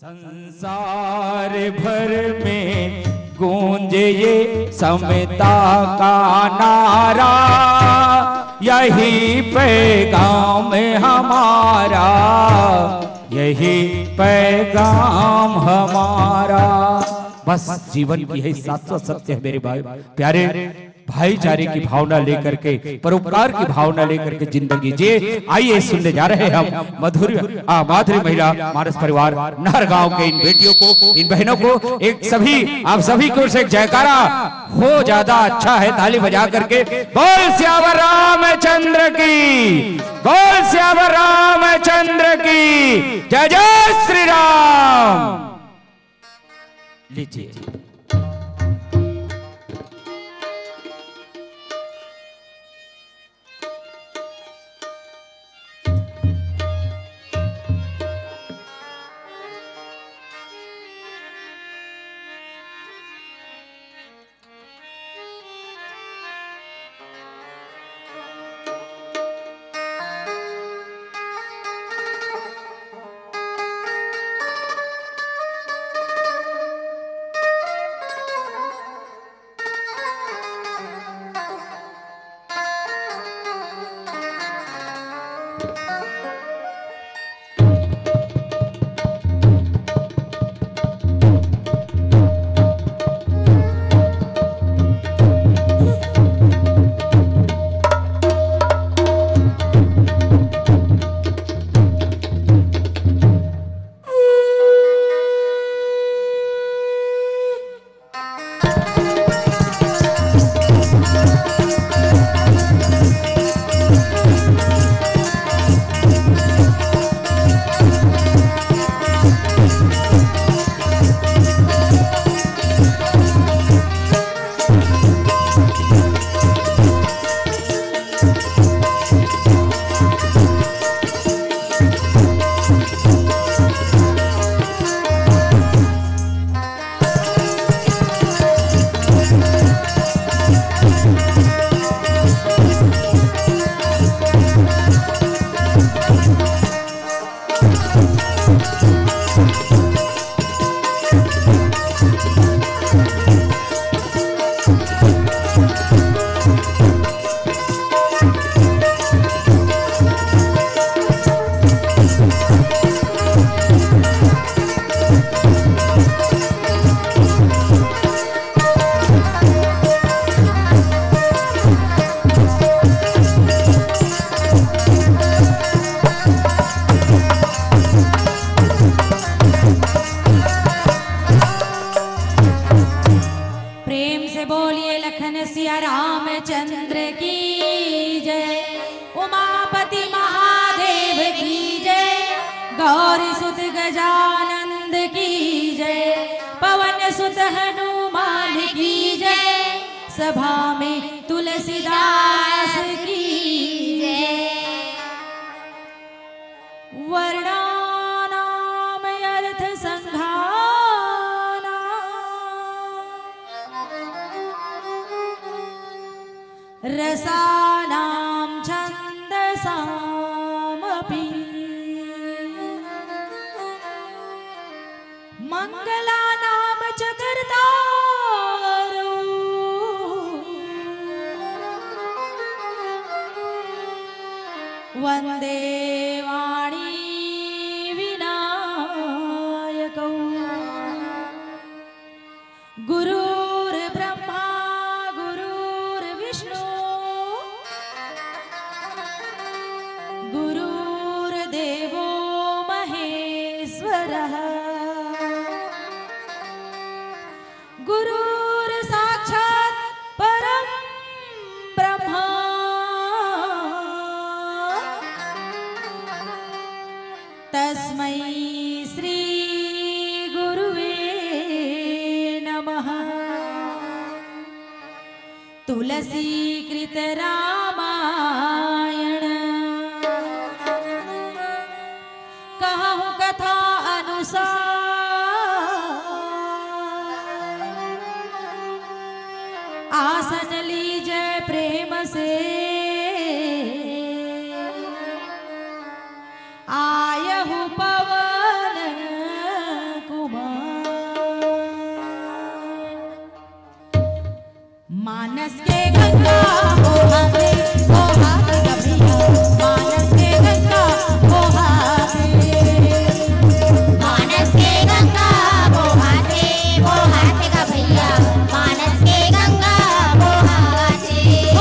संसार भर में गूंजे ये समता का नारा, यही पैगाम हमारा, यही पैगाम हमारा। बस जीवन की है शाश्वत सत्य है मेरे भाई प्यारे। भाईचारे की भावना लेकर के, परोपकार की भावना लेकर के जिंदगी जिए। आइए सुनने जा रहे हैं हम माधुरी महिला मानस परिवार नहर गांव के इन बेटियों को, इन बहनों को, एक सभी आप सभी को से जयकारा हो ज्यादा अच्छा है ताली बजा करके। बोल श्यावर रामचंद्र की, बोल श्यावर रामचंद्र की जय जय श्री राम। लीजिए सभा में तुलसीदास की जय। वर्णानाम अर्थ संघाना रसानाम छंदसामपि मंगलानाम च कर्तारो वंदे वाणी विनायकौ। गुरुर्ब्रह्मा गुरुर्विष्णु गुरुर्देवो महेश्वरः गुरुर्साक्षात् परं ब्रह्मा तस्मै श्री गुरुवे नमः। तुलसीकृत रामायण कहूँ कथा अनुसार आसन लीजिए प्रेम से आयहु पवन मानस के गंगा बोहाते बोहाते गभैया मानस के गंगा बोहाते मानस के गंगा बोहाते बोहाते गभैया मानस के गंगा बोहाते ओ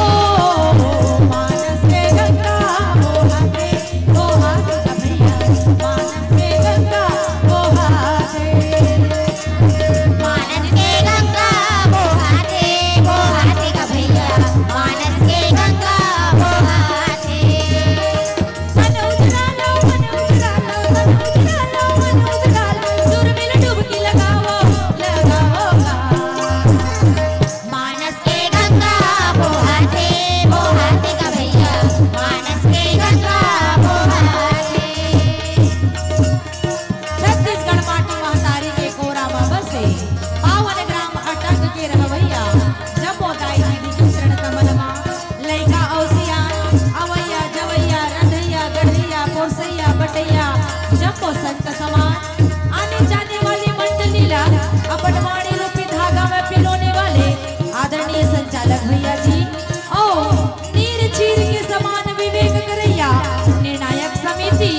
मानस के गंगा बोहाते बोहाते गभैया मानस के गंगा बोहाते मानस के गंगा बोहाते बोहाते गभैया मानस के गंगा बोहाते मन उजड़ा लो मन उजड़ा लो मन उजड़ा लो मन उजड़ा लो सुर मिल डुबकी लगाओ लगाओगा मानस के गंगा बोहाते बोहाते गभैया मानस के गंगा बोहाते छत्तीसगढ़ माटी महतारी के कोरा में बसे पावन ग्राम अटक के रहवैया जब दाई दीदी के चरण कमल मां लइका औसियान अवैया जवैया रंधैया गढ़ैया पोसैया बटैया जब संत समान आने जाने वाली मंडली ला अपन वाणी रूपी धागा में पिरोने वाले आदरणीय संचालक भैया जी ओ नीर चीर के समान विवेक करैया निर्णायक समिति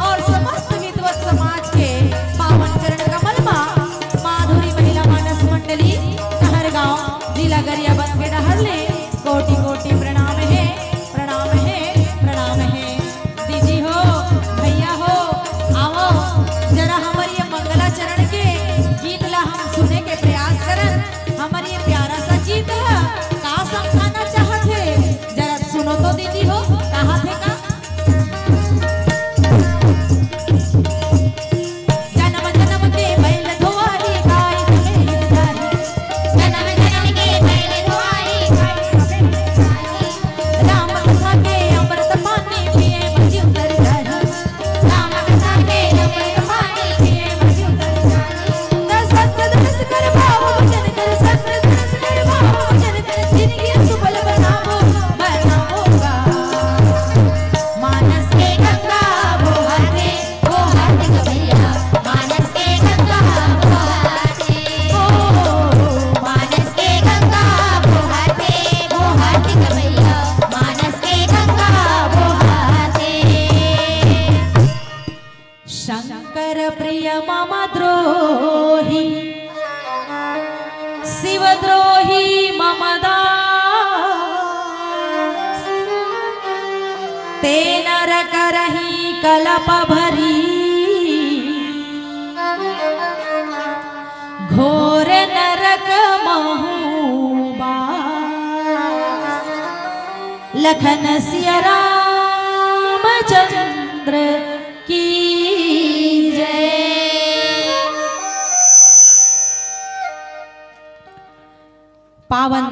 और समस्त विद्वत समाज के पावन चरण कमल मां माधुरी महिला मानस मंडली कहरगांव जिला गरियाबंद के डहरले कोटि कोटि प्रणाम है प्रणाम है प्रणाम है दीदी हो भैया हो आओ जरा हमारे ये मंगला चरण के गीत ला हम सुने के प्रयास करन हमारे ये प्यारा सा गीत है का समझाना चाहत है जरा सुनो तो दीदी हो कहा थे का जन्म जन्म के बैल धोआरी गाय धुले जारी जन्म जन्म के पहले दुआरी राम कथा के अमृत पानी पिए मजी उतर जारी राम कथा के अमृत पानी पिए मजी उतर जानी सत्य दर्श कर भाव भजन कर सत्य दर्श कर भाव भजन कर जिंदगी सुफल बनाओ बनाओगा मानस के गंगा बोहाते बोहाते गभैया मानस के गंगा बोहाते ओ मानस के गंगा बोहाते बोहाते गभैया मानस के गंगा बोहाते शंकर प्रिय मम द्रोही शिव द्रोही मम दास ते नरक रही कलप भरी घोर नरक महूबास लखन सिया रामचंद्र की जय। पावन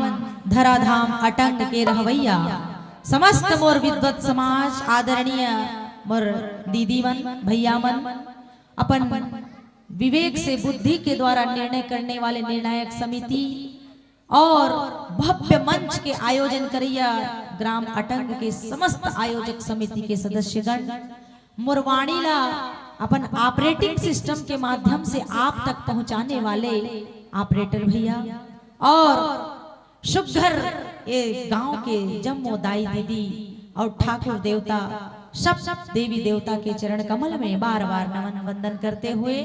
धराधाम अटंग के रहवैया समस्त मोर विद्वत समाज आदरणीय मोर दीदी मन भैया मन अपन विवेक से बुद्धि के द्वारा निर्णय करने वाले निर्णायक समिति और भव्य मंच के आयोजन करिया ग्राम अटंग के समस्त आयोजक समिति के सदस्यगण मुरवाणी ला अपन ऑपरेटिंग सिस्टम के माध्यम से आप तक पहुंचाने वाले ऑपरेटर भैया और सुघर ये गांव के जम्मो दाई दीदी और ठाकुर देवता सब देवी देवता के चरण कमल में बार बार नमन वंदन करते हुए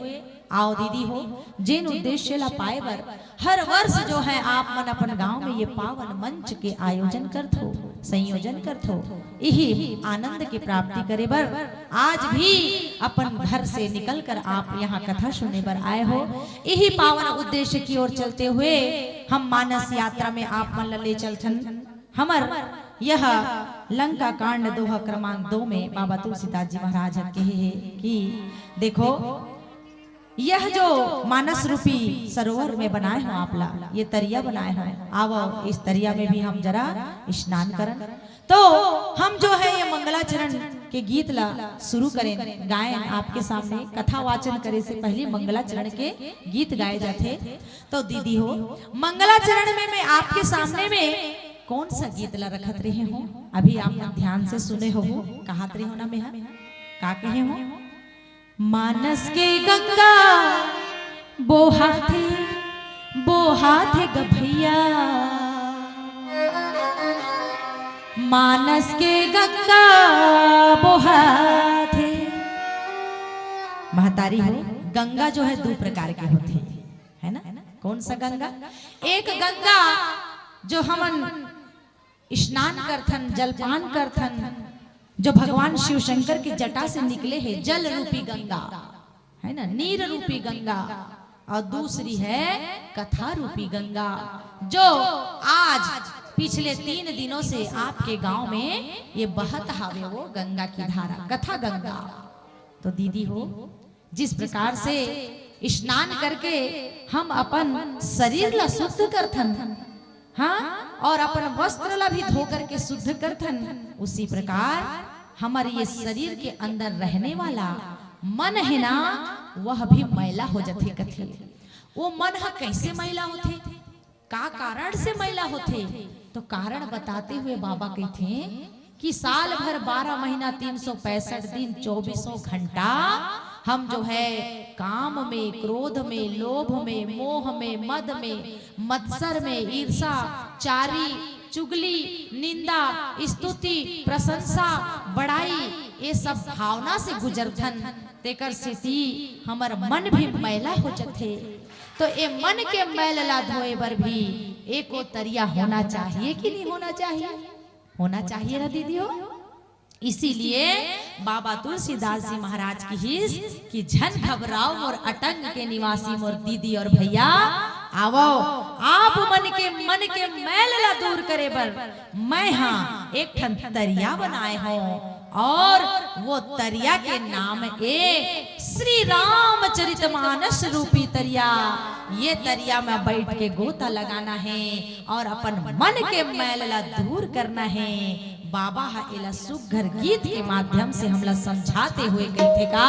आओ दीदी हो जिन उद्देश्य ला पाए बर हर वर्ष जो है आप मन अपन गांव में ये पावन मंच के आयोजन करत हो संयोजन करत हो यही आनंद की प्राप्ति करे बर आज भी अपन घर से निकलकर आप यहाँ कथा सुनने बर आए हो यही पावन उद्देश्य की ओर चलते हुए हम मानस यात्रा में आप मन ला ले चलथन हमर यह लंका कांड दोहा क्रमांक 2 में बाबा तुलसीदास जी महाराज कहे है कि देखो यह जो मानस रूपी सरोवर में बनाए हो आप ला ये तरिया बनाए हो आओ इस तरिया में भी हम जरा स्नान करन तो हम जो है ये मंगलाचरण के गीत ला शुरू करें गायन आपके सामने कथा वाचन करे से पहले मंगलाचरण के गीत गाए जाते तो दीदी हो मंगलाचरण में मैं आपके सामने में कौन सा गीत ला रखत रहे हो अभी आप ध्यान से सुने हो कहत रहे हो ना मेहा का कहे हो मानस के गंगा बोहाथे बोहाथे गभैया मानस के गंगा बोहाथे। महतारी हो, गंगा जो है दो प्रकार के होते है ना। कौन सा गंगा? एक गंगा जो हमन स्नान करथन, जलपान करथन, जो भगवान शिव शंकर की जटा से निकले है, जल रूपी गंगा है ना, नीर रूपी गंगा। और दूसरी है कथा रूपी गंगा, जो आज पिछले 3 दिनों से आपके गांव में ये बहत हावे, वो गंगा की धारा, कथा गंगा। तो दीदी हो, जिस प्रकार से स्नान करके हम अपन शरीर ला शुद्ध करथन, हाँ, और अपन वस्त्र ला भी धो करके शुद्ध करथन, उसी प्रकार हमारे ये शरीर के अंदर रहने वाला मन है ना, वह भी मैला हो जाते। कथे वो मन है कैसे मैला होते, का कारण से मैला होते? तो कारण बताते हुए बाबा कहते कि साल भर 12 महीना 365 दिन 24 घंटा हम जो है काम में, क्रोध में, लोभ में, मोह में, मद में, मत्सर में, ईर्षा, चारी, चुगली, निंदा, स्तुति, प्रशंसा, बड़ाई, ये सब भावना से गुजरथन। तेकर स्थिति हमर मन भी मैला हो जाथे। तो ये मन के मैल ला धोए बर भी एको तरिया होना चाहिए कि नहीं होना चाहिए? होना चाहिए ना दीदी हो। इसीलिए बाबा तुलसीदास जी महाराज की हिस कि झन घबराओ मोर अटंग के निवासी मोर दीदी और भैया, आवो आप मन के मैल ला दूर करे बर मैं हाँ एक ठन तरिया बनाए हो, और वो तरिया के नाम है श्री रामचरितमानस रूपी तरिया। ये तरिया में बैठ के गोता लगाना है और अपन मन के मैल ला दूर करना है। बाबा हा एला सुघर गीत के माध्यम से हमला समझाते हुए कहते का,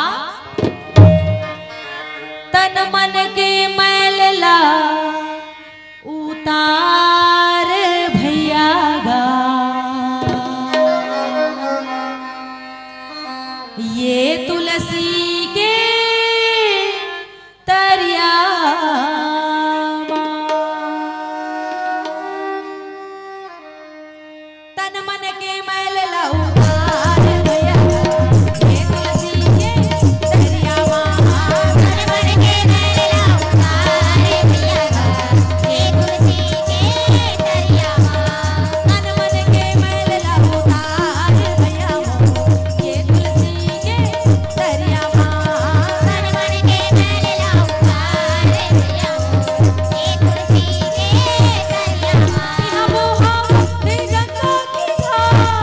तन मन के मैल ला उतार भैया गा, ये तुलसी के तरिया तन मन के मैल ला उतार भैया, ये तुलसी के तरिया तन मन के मैल ला उतार भैया, ये तुलसी के तरिया। तन मन के मैल ला उतार भैया, ये तुलसी के तरिया। तन मन के मैल ला उतार भैया, ये तुलसी के तरिया। यहाँ बोहावती गंगा की धार,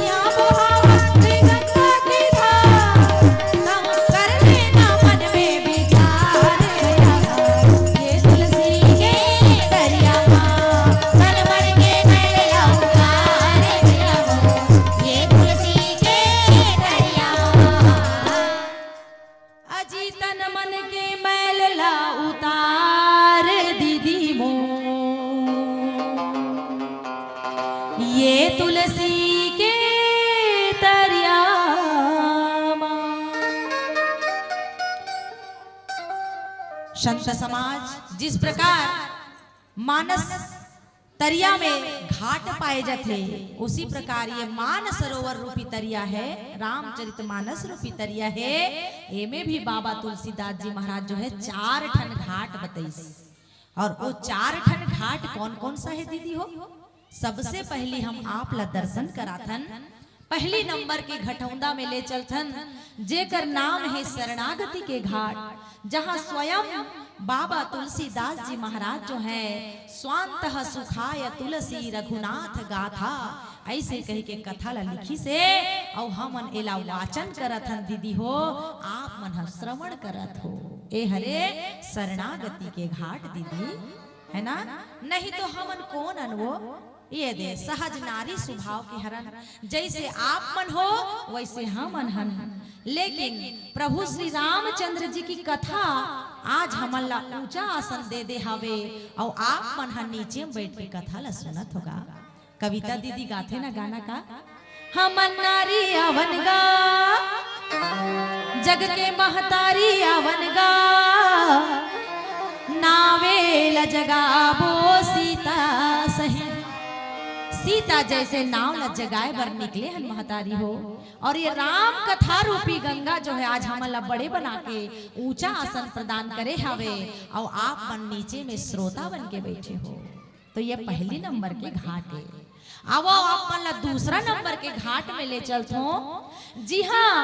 यहाँ बोहावती गंगा की धार, तुम कर लेना मन में विचार भैया, ये तुलसी के तरिया। तन मन के मैल ला उतार भैया, ये तुलसी के तरिया। अजी तन मन के मैल ला उतार दीदी मो, ये तुलसी के तरिया। संत समाज जिस प्रकार मानस तरिया में घाट पाए जाते, उसी प्रकार ये मान सरोवर रूपी तरिया है, रामचरितमानस रूपी तरिया है। एमे भी बाबा तुलसीदास जी महाराज जो है 4 ठन घाट बताइस। और वो 4 ठन घाट कौन कौन सा है दीदी हो? सबसे पहले हम आप ला दर्शन कराथन, पहली नंबर के घटौंदा में ले चलथन, जेकर नाम है शरणागति के घाट, जहाँ स्वयं बाबा तुलसीदास जी महाराज जो है स्वांतः सुखाय तुलसी रघुनाथ गाथा ऐसे कह के कथा ला लिखी से, और हमन एला वाचन करत हन दीदी हो, आप मन श्रवण करत हो। ए हरे शरणागति के घाट दीदी है ना, नहीं तो हमन कौन अनवो? ये दे सहज नारी स्वभाव के हरन, जैसे आप मन हो वैसे हम हन। लेकिन प्रभु श्री रामचंद्र जी की कथा आज हमन ला ऊंचा आसन दे दे हवे, और आप मन हन नीचे में बैठ के कथा ला सुनत होगा। कविता दीदी गाथे ना गाना का, हमन नारी अवन गा जग के महतारी अवन गा, नावेल जगाबो सीता सही, सीता जैसे नाव न जगाए बर निकले हन महतारी हो। और ये राम कथा रूपी गंगा जो है आज हमला बड़े बना के ऊंचा आसन प्रदान करे हवे और आप मन नीचे में श्रोता बन के बैठे हो। तो ये पहली नंबर के घाट है। अब आप मन ला दूसरा नंबर के घाट में ले चलतो। जी हाँ,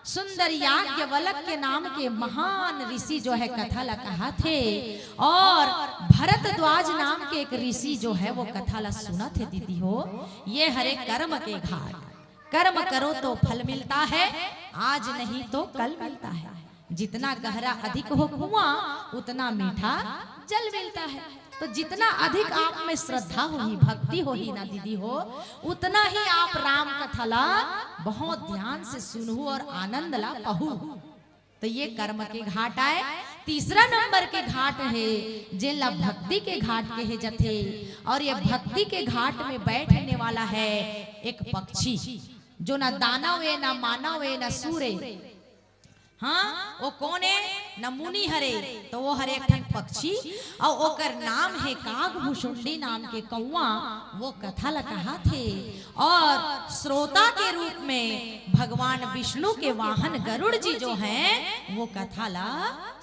सुंदर याज्ञवल्क के नाम के महान ऋषि जो है कथा ला कहा थे और भरद्वाज नाम के एक ऋषि जो है वो कथा ला सुना थे दीदी हो। ये हरे कर्म के घाट, कर्म करो तो फल मिलता है, आज नहीं तो कल मिलता है। जितना गहरा अधिक हो कुआं उतना मीठा जल मिलता है। तो जितना अधिक आप में श्रद्धा होगी, भक्ति होगी ना दीदी हो, उतना ही आप राम कथा ला बहुत ध्यान से सुनहु और आनंद ला पहु। तो ये कर्म के घाट आए। तीसरा नंबर के घाट है जिनला भक्ति के घाट के है जथे। और ये भक्ति के घाट में बैठने वाला है एक पक्षी जो ना दानव है, ना मानव है, ना सूर है। हाँ, वो कौन है? न मुनि हरे, तो वो हरे एक पक्षी और ओकर नाम है कागभूषुंडी नाम के कौआ। वो कथा ला कहा थे और श्रोता के रूप में भगवान विष्णु के वाहन गरुड़ जी जो हैं वो कथा ला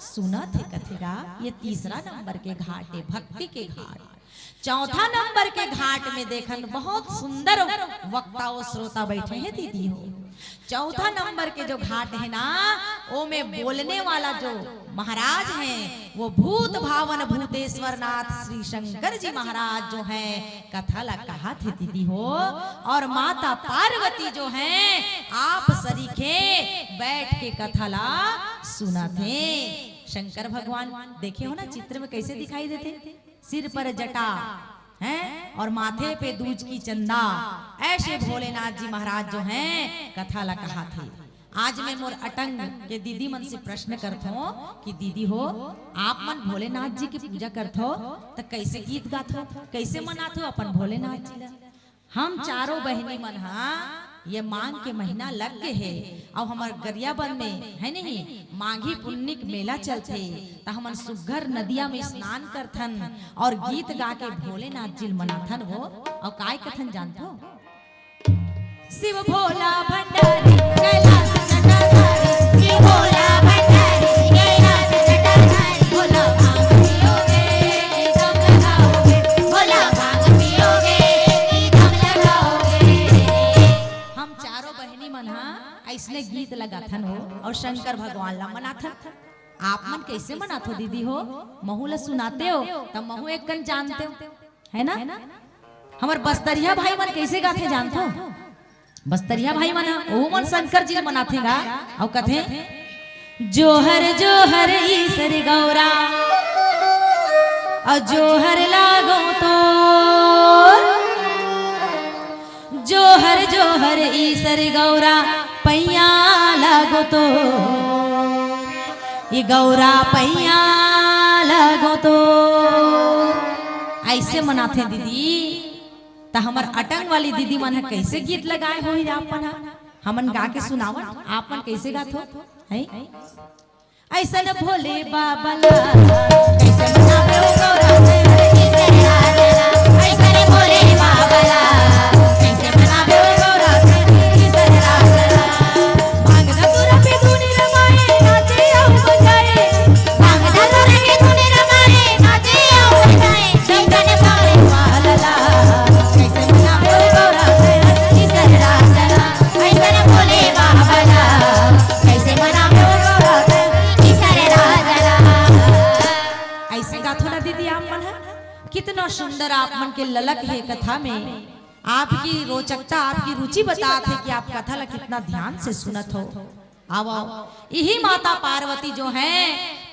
सुना थे कथेगा। ये तीसरा नंबर के घाट है, भक्ति के घाट। चौथा नंबर के घाट में देखन बहुत सुंदर वक्ता और श्रोता बैठे हैं दीदी हो। चौथा नंबर के जो घाट है ना, वो में बोलने वाला जो महाराज हैं वो भूत भावन भूतेश्वर नाथ श्री शंकर जी महाराज जो हैं कथा ला कहा थे दीदी हो। और माता पार्वती जो हैं आप सरीखे बैठ के कथा ला सुना थे। शंकर भगवान देखे हो ना चित्र में कैसे दिखाई देते, सिर पर जटा हैं और माथे पे दूज की चंदा। ऐसे भोलेनाथ जी महाराज जो हैं कथा ला कहा थे। आज मैं मोर अटंग के दीदी मन से प्रश्न करथो कि दीदी हो आप मन भोलेनाथ जी की पूजा करथो तो कैसे गीत गाथो, कैसे मनाथो अपन भोलेनाथ जी ला? हम चारों बहनी मन हाँ ये मांग के महीना लग गए है और हमार गरियाबंद में है नहीं माघी पुन्निक मेला चलते तो हमन सुघर नदिया में स्नान करथन और गीत गा के भोलेनाथ जी मनाथन हो। और काय कथन जानतो? शिव भोला भंडारी कैलाश जटाधारी, शिव भोला भंडारी कैलाश जटाधारी, भोला भांग पियोगे दम लगाओगे, भोला भांग पियोगे दम लगाओगे। हम चारों बहनी मन ऐसने गीत लगाथन हो और शंकर भगवान ला मनाथन। आप मन कैसे मनाथो दीदी हो? महू ला सुनाते हो तब महू एक कन जानते हो है ना। हमार बस्तरिया भाई मन कैसे गाथे जानते हो? बस्तरिया भाई मन ओ मन शंकर जी मनाथे गा और कथे जोहर ईसर गौरा और जोहर लागो तो जोहर ईसर गौरा पैया लागो तो ये गौरा पैया लागो तो। ऐसे मनाथे दीदी। तो हमार अटंग वाली दीदी मन कैसे गीत लगाए हो आपन हमन गा के सुनावा। आपन कैसे गाथो है? ऐसा न भोले बाबा ला कैसे मनावे ओ गौरा ऐसा न भोले बाबा ला कैसे मनावे ओ गौरा भांग धतूरा पे धुनी रमाए नाचे आओ बजाए, भांग धतूरा पे धुनी रमाए नाचे आओ बजाए, ऐसा न भोले बाबा ला कितना सुंदर आप मन के ललक है कथा में। आपकी रोचकता आपकी रुचि बताते कि आप कथा ला कितना ध्यान से सुनत हो। आओ यही माता पार्वती जो हैं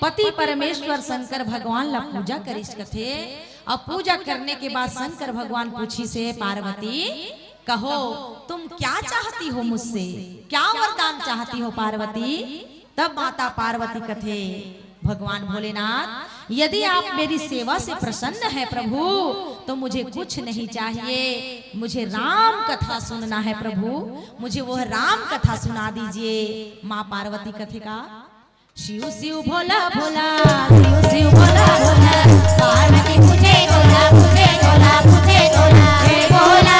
पति परमेश्वर शंकर भगवान ला पूजा करिस कथे। और पूजा करने के बाद शंकर भगवान पूछी से पार्वती कहो तुम क्या चाहती हो मुझसे, क्या वरदान चाहती हो पार्वती? तब माता पार्वती कथे भगवान भोलेनाथ यदि आप मेरी सेवा से प्रसन्न है प्रभु तो मुझे कुछ नहीं चाहिए, मुझे राम कथा सुनना है प्रभु, मुझे वह राम कथा सुना दीजिए। माँ पार्वती कथे का शिव शिव भोला भोला शिव शिव भोला भोला पार्वती पूछे गोला पूछे गोला पूछे गोला हे भोला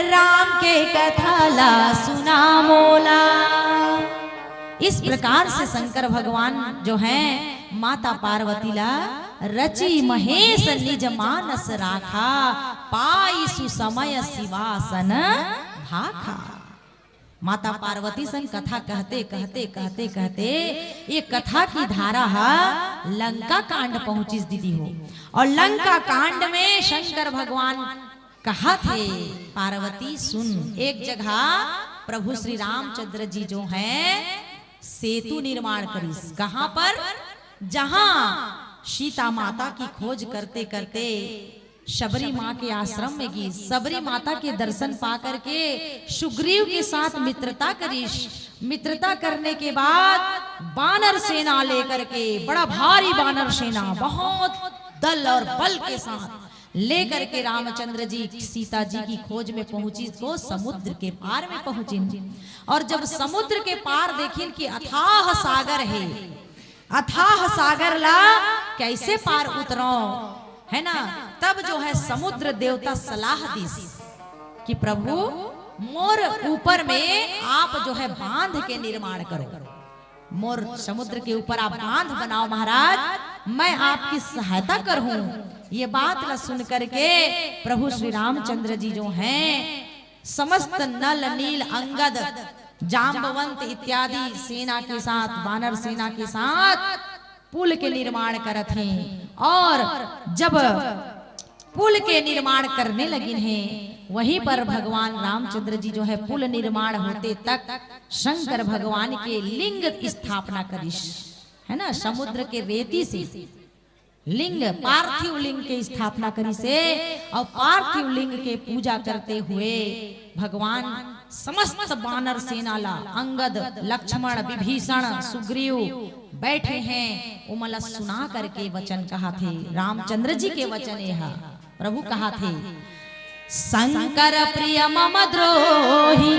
राम के कथाला सुना मोला। इस प्रकार से शंकर भगवान जो हैं माता पार्वती ला रची महेश निज मानस राखा, पाई सुसमय शिवासन भाखा। माता पार्वती संग कथा कहते कहते कहते कहते ये कथा की धारा लंका कांड पहुंची दीदी हो। और लंका कांड में शंकर भगवान कहा थे पार्वती सुन, एक जगह प्रभु श्री रामचंद्र जी जो हैं सेतु निर्माण करीस। कहां पर? जहां सीता माता की खोज करते करते शबरी माँ के आश्रम में गई। शबरी माता के दर्शन पा करके सुग्रीव के साथ मित्रता करीश। मित्रता करने के बाद बानर सेना लेकर के, बड़ा भारी बानर सेना बहुत दल और बल के साथ लेकर के रामचंद्र जी सीता जी की खोज में पहुंची तो समुद्र के पार में पहुंची। और जब समुद्र के पार देखिन कि अथाह सागर है, अथाह सागर ला कैसे पार उतरो, है ना। तब जो है समुद्र देवता सलाह दी कि प्रभु मोर ऊपर में आप जो है बांध के निर्माण करो, मोर समुद्र के ऊपर आप बांध बनाओ महाराज, मैं आपकी सहायता करूं। ये बात ला सुन करके प्रभु श्री रामचंद्र जी जो हैं समस्त नल नील अंगद जाम्बवंत इत्यादि सेना के साथ, बानर सेना के साथ पुल के निर्माण करत हैं। और जब पुल के निर्माण करने लगे हैं वहीं पर भगवान रामचंद्र जी जो है पुल निर्माण होते तक शंकर भगवान के लिंग स्थापना करिश, है ना। समुद्र के रेती से लिंग, पार्थिव लिंग के स्थापना करी से, और पार्थिव लिंग के पूजा करते हुए भगवान समस्त बानर सेना ला अंगद, लक्ष्मण, विभीषण, सुग्रीव बैठे हैं। उमला सुना करके वचन कहा थे, रामचंद्र जी के वचन यह प्रभु कहा थे, शंकर प्रिय मम द्रोही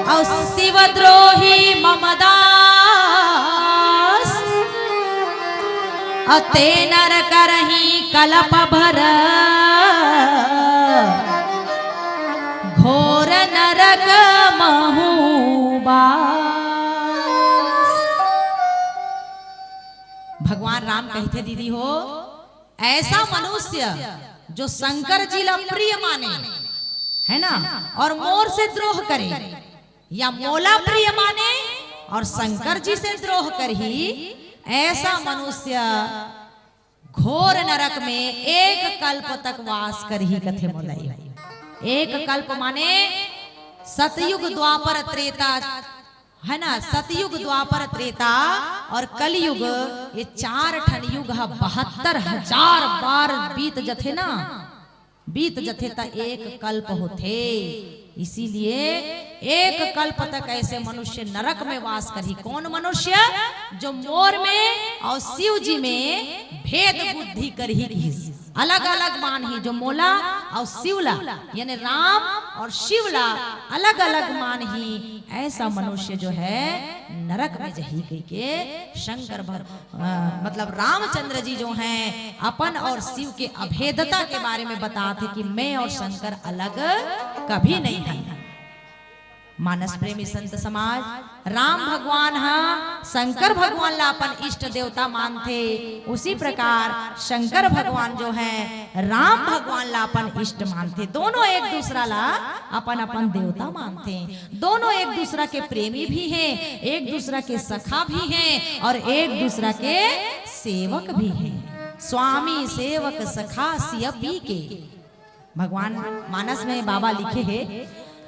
और शिव द्रोही मम दास, अते नर करही कलप भर, घोर नरक महूबास। भगवान राम कहते दीदी हो, ऐसा मनुष्य जो शंकर जी ला प्रिय माने, है ना, और मोर से द्रोह करे, या मोला प्रिय माने और शंकर जी से द्रोह करही, ऐसा मनुष्य घोर नरक में एक कल्प तक वास करही कथे मोलाई। एक कल्प माने सतयुग द्वापर त्रेता, है ना। सतयुग द्वापर त्रेता और कलयुग, ये 4 ठन युग 72,000 बार बीत जथे ना, बीत जथे ता एक कल्प होथे। इसीलिए एक कल्प तक ऐसे मनुष्य नरक में वास करी। कौन मनुष्य? जो मोर में और शिव जी में भेद बुद्धि करही, अलग अलग मान ही, जो मोला और शिवला यानी राम और शिवला अलग अलग मान ही, ऐसा मनुष्य जो है नरक में जही गई के शंकर मतलब रामचंद्र जी जो हैं अपन और शिव के अभेदता के बारे में बताते कि मैं और शंकर अलग कभी नहीं है। मानस प्रेमी संत समाज राम भगवान शंकर भगवान ला अपन इष्ट देवता मानते, उसी प्रकार शंकर भगवान जो है राम भगवान ला अपन इष्ट मानते। दोनों एक दूसरा ला अपन अपन देवता मानते, दोनों एक दूसरा के प्रेमी भी हैं, एक दूसरा के सखा भी हैं और एक दूसरा के सेवक भी हैं। स्वामी सेवक सखा सियपी के भगवान मानस में बाबा लिखे हैं।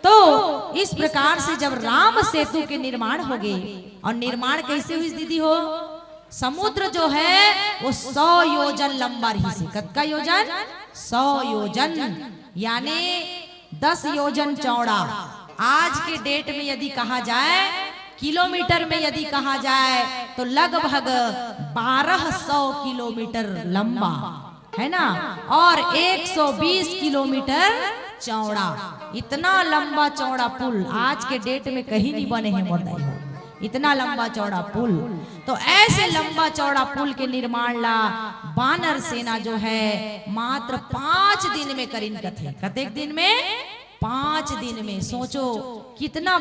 तो इस प्रकार से जब राम सेतु के निर्माण हो गए, और निर्माण कैसे हुई दीदी हो, समुद्र जो है वो 100 योजन लंबा रही से, कतका योजन 100 योजन यानी 10 योजन चौड़ा। आज के डेट में यदि कहा जाए, किलोमीटर में यदि कहा जाए तो लगभग 1200 किलोमीटर लंबा, है ना, और 120 किलोमीटर चौड़ा। इतना लंबा चौड़ा पुल आज के डेट में कहीं नहीं बने हैं मोरदाई हो, इतना लंबा चौड़ा पुल। तो ऐसे लंबा चौड़ा पुल के निर्माण ला बानर सेना जो है मात्र 5 दिन में करीन कथे। कतेक दिन में? 5 दिन में। सोचो कितना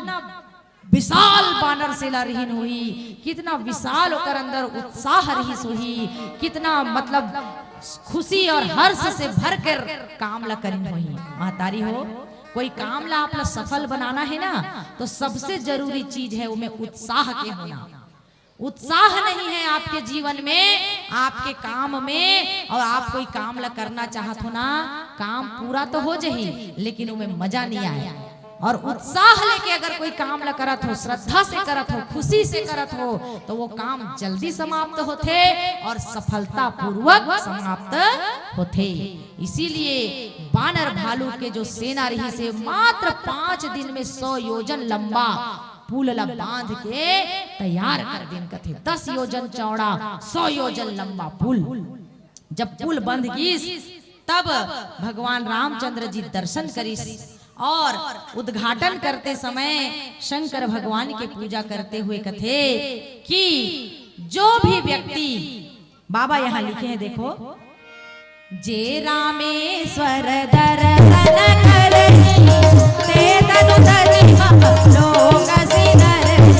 विशाल बानर सेना रहीन हुई, कितना विशाल ओकर अंदर उत्साह रहीस हुई, कितना मतलब खुशी और हर्ष से भर कर काम ला करीन हुई। महतारी हो, कोई काम ला अपना सफल बनाना है ना, तो सबसे जरूरी चीज है उनमें उत्साह के होना। उत्साह नहीं है आपके जीवन में, आपके काम में, और आप कोई काम ला करना चाहत हो ना, काम पूरा तो हो जाही लेकिन उनमें मजा नहीं आया। और उत्साह लेके अगर कोई काम ला करत हो, श्रद्धा से करत हो, खुशी से करत हो, तो वो काम जल्दी समाप्त होते और सफलता पूर्वक समाप्त होते। इसीलिए बानर भालू के जो सेना रही से मात्र 5 दिन में 100 योजन लंबा पुल ला बांध के तैयार कर दिन कथे। 10 योजन चौड़ा 100 योजन लंबा पुल। जब पुल बंध गीस तब भगवान रामचंद्र जी दर्शन करीस और उद्घाटन करते समय शंकर भगवान की पूजा करते हुए कथे कि जो भी व्यक्ति, बाबा यहाँ लिखे हैं देखो, जे रामेश्वर दर्शन करहि ते तनु तनि लोक सिदरहि,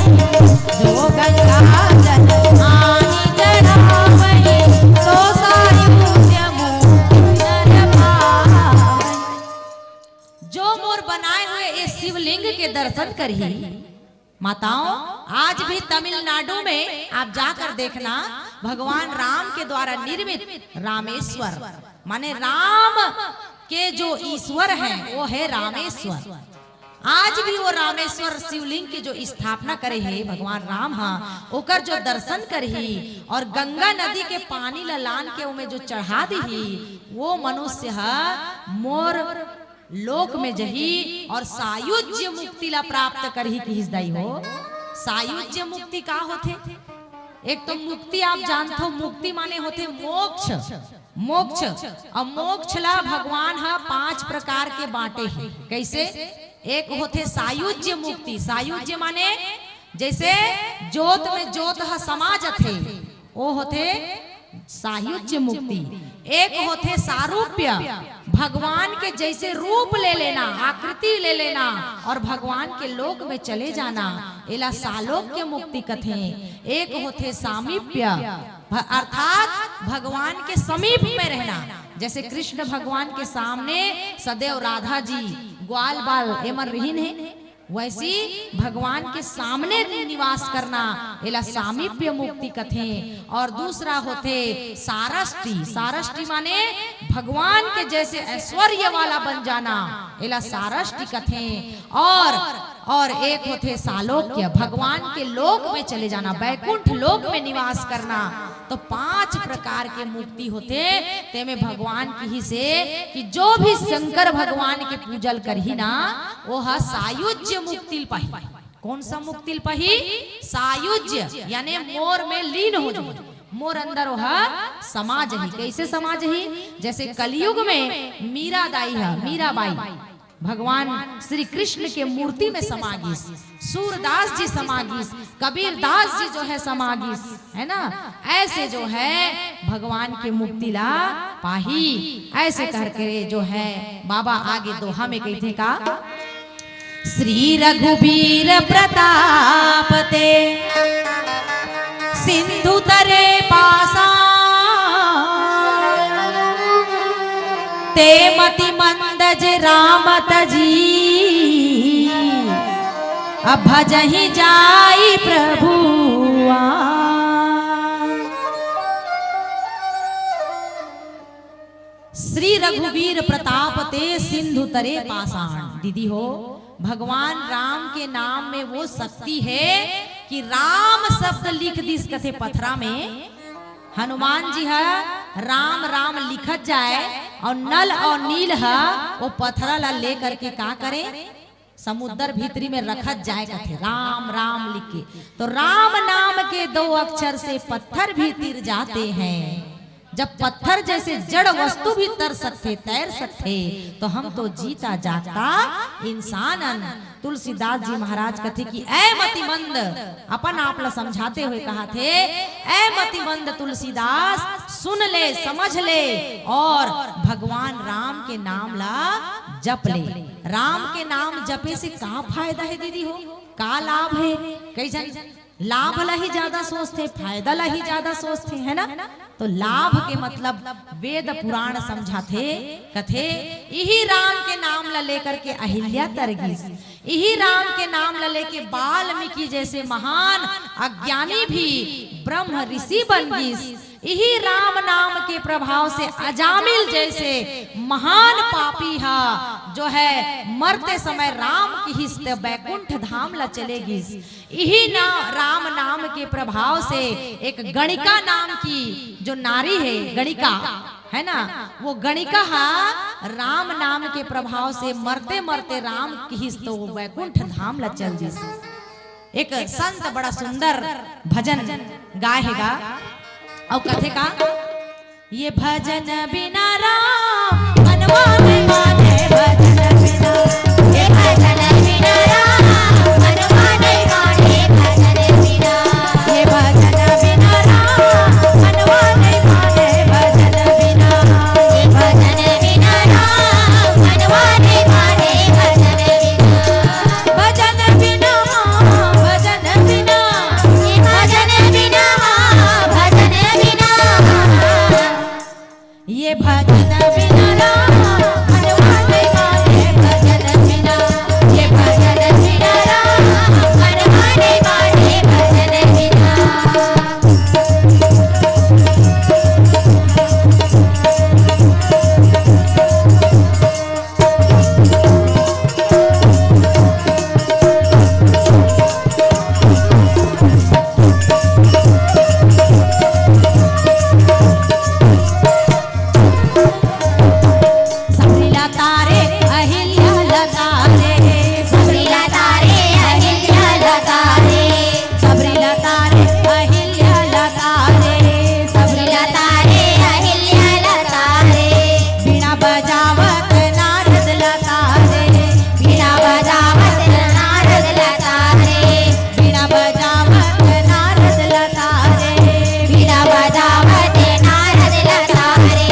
जो गंगा जल आनि चढ़ावहि सो सायुज्य मुक्ति पावहि। जो मोर बनाए हुए इस शिवलिंग के दर्शन करही। माताओं, आज भी तमिलनाडु में आप जाकर देखना, भगवान राम के द्वारा निर्मित रामेश्वर, माने राम के जो ईश्वर हैं वो है रामेश्वर। आज भी वो रामेश्वर शिवलिंग की जो स्थापना करे है भगवान राम, हाँ ओकर जो दर्शन करही और गंगा नदी के पानी लान के उमे जो चढ़ा दी, वो मनुष्य मोर लोक में जही और सायुज्य मुक्ति ला प्राप्त करही की हिजदाई हो। सायुज्य मुक्ति का होते? एक तो मुक्ति आप जानते हो, मुक्ति माने होते मोक्ष। मोक्ष और मोक्ष ला भगवान हा 5 प्रकार के बांटे हैं। कैसे? एक होते सायुज्य मुक्ति। सायुज्य माने जैसे जोत में जोत हा समाज थे, वो होते सायुज्य मुक्ति। एक होते सारूप्य, भगवान के जैसे रूप ले लेना, आकृति ले लेना और भगवान के लोक में चले जाना, एला सालोक्य मुक्ति कथे। एक होते सामीप्य, अर्थात भगवान के समीप में रहना। जैसे कृष्ण भगवान के सामने सदैव राधा जी ग्वाल बाल एमर रहीन है, वैसी भगवान के सामने निवास करना, एला सामीप्य मुक्ति कथे। और दूसरा होते सारष्टि। सारष्टि माने भगवान के जैसे ऐश्वर्य वाला बन जाना, एला सारष्टि कथे। और एक होते सालोक्य, भगवान के लोक में चले जाना, बैकुंठ लोक में निवास करना। तो 5 प्रकार के मुक्ति होते ते में भगवान की ही से कि जो भी शंकर भगवान के पूजल करही ना, वो है सायुज्य मुक्ति पाही। कौन सा मुक्ति पाही? सायुज्य, यानी मोर में लीन हो जाए, मोर अंदर वह समाज ही। कैसे समाज ही? जैसे कलयुग में मीरा दाई है, मीराबाई भगवान श्री कृष्ण के मूर्ति में समागिस, सूरदास जी समागिस, कबीर दास जी जो है समागिस, है ना। ऐसे जो है भगवान के मुक्ति ला पाही। ऐसे करके जो है बाबा आगे दोहा में कहते का, श्री रघुबीर प्रताप ते सिंधु तरे पासा, ते मति मंदज रामत जी, अब भजहि जाई प्रभुआ। श्री रघुवीर प्रताप ते सिंधु तरे पाषाण। दीदी हो, भगवान राम के नाम में वो शक्ति है कि राम शब्द लिख दिस कथे पथरा में। हनुमान जी है राम राम लिखत जाए और नल और नील है वो पथरा ला ले करके का करे, समुद्र भीतरी में रखत जाए कथे राम राम लिख के। तो राम नाम के 2 अक्षर से पत्थर भी तिर जाते हैं, जब पत्थर जैसे जड़ वस्तु भी तर सकते तैर सकते तो हम तो जीता जागता इंसान। तुलसीदास जी महाराज कथे कि ऐ मतिमंद, अपन आप ला समझाते हुए कहा थे, ऐ मतिमंद तुलसीदास सुन ले समझ ले और भगवान राम के नाम ला जप ले। राम के नाम जपे से का फायदा है दीदी हो, का लाभ है? कई जन लाभ ला ही ज्यादा सोचते, फायदा ला ही ज्यादा सोचते, है ना। तो लाभ के मतलब वेद पुराण समझाते, कथे यही राम के नाम ला लेकर के अहिल्या तर गई, यही राम के नाम ला लेके वाल्मीकि जैसे महान अज्ञानी भी ब्रह्म ऋषि बन गई, यही राम नाम के प्रभाव से अजामिल जैसे महान पापी हा जो है मरते समय राम की हिस्से बैकुंठ धाम ला चलेगी। यही राम नाम के प्रभाव से एक गणिका नाम की जो नारी है, गणिका है ना, वो गणिका राम नाम के प्रभाव से मरते मरते राम की हिस्से वो बैकुंठ धाम ला चल जी। एक संत बड़ा सुंदर भजन गाएगा और कथे का, ये भजन बिना राम मनवा नहीं माने, भजन बिना, ये भजन बिना राम मनवा नहीं माने, भजन बिना, ये भजन बिना राम मनवा नहीं माने, भजन बिना, ये भजन बिना राम मनवा नहीं माने, भजन बिना, भजन बिना, भजन बिना, ये भजन बिना, भजन बिना, ये भजन बिना राम मनवा नहीं माने, भजन बिना, ये भजन बिना राम मनवा नहीं माने, भजन बिना। सबरीला तारे अहिल्या लतारे, सबरीला तारे अहिल्या लतारे, सबरीला तारे अहिल्या लतारे, सबरीला तारे अहिल्या लतारे, बीणा बजावत नारद लतारे, बीणा बजावत नारद लतारे, बीणा बजावत नारद लतारे, बीणा बजावत नारद लतारे,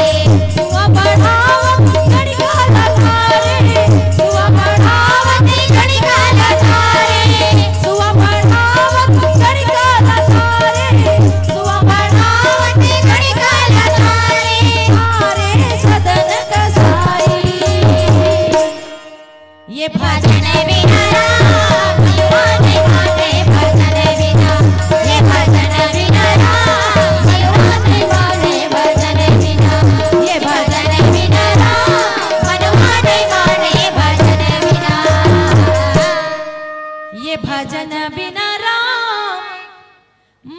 सुआ बढ़ावत गणिका लतारे, सुआ बढ़ावत गणिका लतारे, सुआ बढ़ावत गणिका लतारे, सुआ बढ़ावत गणिका लतारे, तारे सदन कसाई। ये भजन बिना राम मनवा नहीं माने, भजन बिना, ये भजन बिना राम मनवा नहीं माने, भजन बिना, ये भजन बिना राम मनवा नहीं माने, भजन बिना, ये भजन बिना राम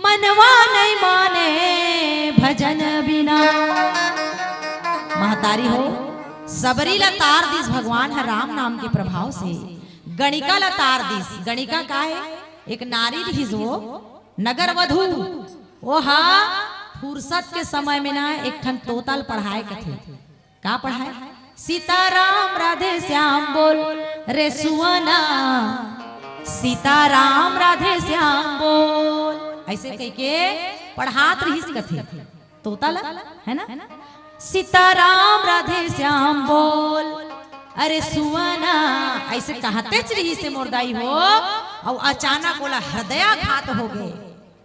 मनवा नहीं माने, भजन बिना। महतारी हो सबरी लतार दिस भगवान है राम नाम के प्रभाव से, गणिका लतार दिस, गणिका का है एक नारी दिस वो नगर वधु, वो फुर्सत के समय में ना एक ठन तोताल पढ़ाए कथे, का पढ़ाए, सीताराम राधे श्याम बोल रे सुवना, सीताराम राधे श्याम बोल, ऐसे कह के पढ़ात रहीस कथे तोताल है ना, सीताराम राधे श्याम बोल अरे सुवना, ऐसे कहते रही से मोरदाई हो और अचानक बोला हृदयाघात हो गए।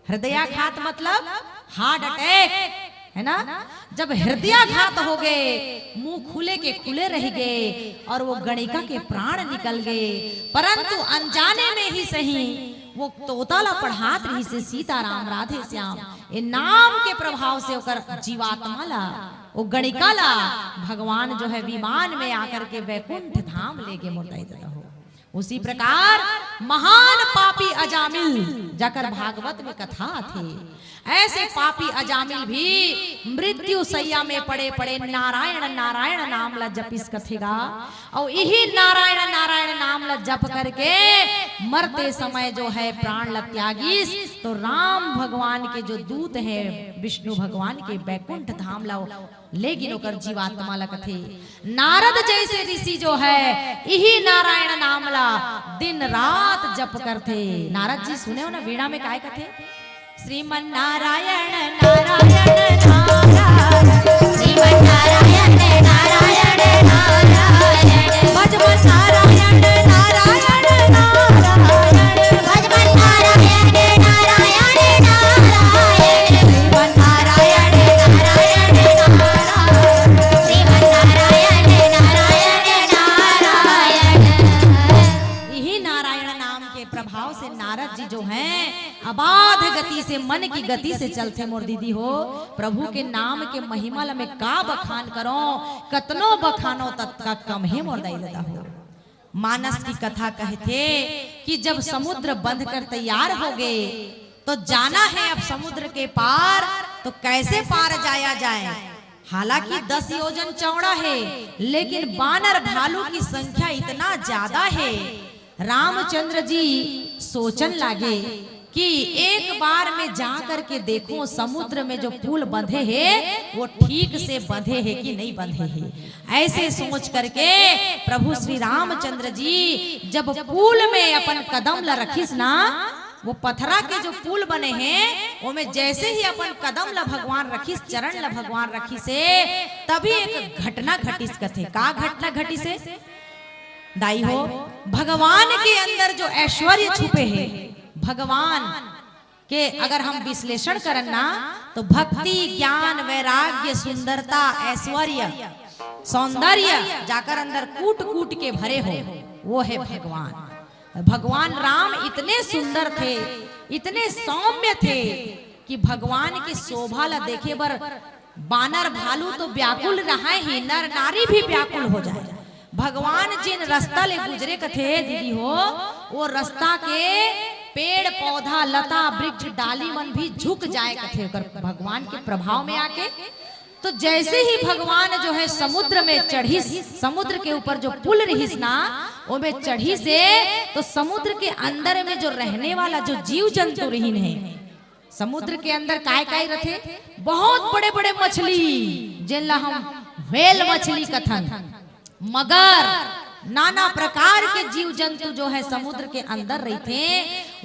हृदयाघात मतलब हार्ट अटैक है ना, जब हृदयाघात हो गए मुंह खुले के खुले रह गए और वो गणिका के प्राण निकल गए, परंतु अनजाने में ही सही वो तोताला पढ़ात रही से सीताराम राधे श्याम ये नाम के प्रभाव से ओकर जीवात्मा ला वो गणिका ला भगवान जो है विमान में आकर के वैकुंठ धाम लेके मुर्दाई हो। उसी प्रकार महान पापी अजामिल जाकर भागवत में कथा थे, ऐसे पापी अजामिल भी मृत्यु सैया में पड़े पड़े नारायण नारायण नाम ला जपिस कथेगा और यही नारायण नारायण नाम ला जप करके मरते समय जो है प्राण ला त्यागीस तो राम भगवान के जो दूत हैं विष्णु भगवान के बैकुंठ धाम लाओ लेकिन ओकर जीवात्मा ला कथे। नारद जैसे ऋषि जो है यही नारायण नाम ला दिन रात जप करते। नारद जी सुने हो ना वीणा में काय कथे, श्रीमन नारायण नारायण नारायण श्रीमन नारायण नारायण नारायण भजमन नारायण नारायण नारायण भजमन नारायण नारायण नारायण श्रीमन नारायण नारायण नारायण श्रीमन नारायण नारायण नारायण। यही नारायण नाम के प्रभाव से नारद जी जो हैं अबाध गति से मन की गति से चलते मोर दीदी हो। प्रभु के नाम के महिमा में का बखान करो, कतनो बखानो तत्का कम है मोर दाई हो। मानस की कथा कहते कि जब समुद्र बंध कर तैयार हो गए तो जाना है अब समुद्र के पार, तो कैसे पार जाया जाए। हालांकि 10 योजन चौड़ा है लेकिन बानर भालू की संख्या इतना ज्यादा है। रामचंद्र जी सोचन लागे कि एक बार में जा करके देखो समुद्र में जो पुल बंधे हैं वो ठीक से बंधे हैं कि नहीं बंधे हैं। ऐसे सोच करके प्रभु श्री रामचंद्र जी जब पुल में अपन कदम ला रखिस ना, वो पथरा के जो पुल बने हैं वो में जैसे ही अपन कदम ला भगवान रखिस, चरण ला भगवान रखिस तभी एक घटना घटिस कथे। का घटना घटी से दाई हो, भगवान के अंदर जो ऐश्वर्य छुपे हैं, भगवान के अगर हम विश्लेषण करन ना तो भक्ति ज्ञान वैराग्य सुंदरता ऐश्वर्य सौंदर्य जाकर अंदर कूट कूट के भरे हो वो है भगवान। भगवान राम इतने सुंदर थे, इतने सौम्य थे कि भगवान की शोभा ला देखे बर बानर भालू तो व्याकुल रहा ही, नर नारी भी व्याकुल हो जाए। भगवान जिन रास्ता ले गुजरे कथे दीदी हो, वो रास्ता के पेड़ पौधा लता वृक्ष डाली मन भी झुक जाए कथे भगवान के प्रभाव में आके। तो जैसे ही भगवान जो है समुद्र में चढ़ी, समुद्र के ऊपर जो पुल रहीस ना वो में चढ़ी से तो समुद्र के अंदर में जो रहने वाला जो जीव जंतु रहीन है, समुद्र के अंदर काय काय रथे बहुत बड़े बड़े मछली जिनला हम व्हेल मछली कथन, मगर नाना प्रकार के जीव जंतु जो है समुद्र के अंदर रहते,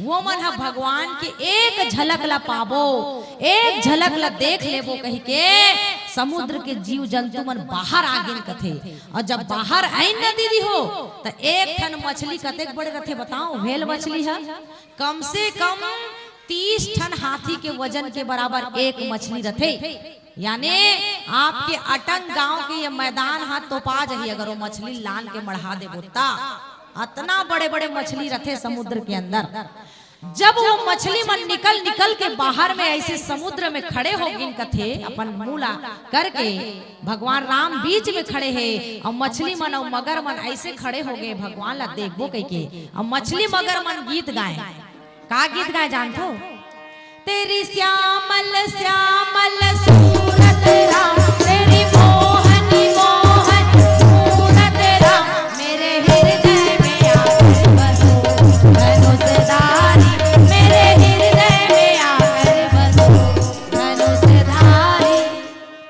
वो मन है भगवान के एक झलक ला पाबो, एक झलक ला देख लेबो कही के समुद्र के जीव जंतु मन बाहर आ गिन कथे। और जब बाहर आइन न दीदी हो तो एक ठन मछली कतेक बड़े रथे बताओ। व्हेल मछली है कम से कम 30 टन हाथी के वजन के बराबर एक मछली रथे। यानी आपके अटंग गांव के ये मैदान हाथ तो पा जाही अगर वो मछली लान के मढ़ा दे बोता, इतना बड़े बड़े मछली रथे समुद्र के अंदर। जब वो मछली मन निकल निकल के बाहर में ऐसे समुद्र में खड़े हो गिन कथे अपन मूला करके, भगवान राम बीच में खड़े हैं और मछली मन और मगर मन ऐसे खड़े हो गए भगवान ला देखबो कह के। और मछली मगर मन गीत गाए, का गीत गाए जानतो? तेरी श्यामल श्यामल सूरत राम, तेरी मोहनी मोहन सूरत राम, मेरे हृदय में आकर बसो धनुषधारी, मेरे हृदय में आकर बसो धनुषधारी।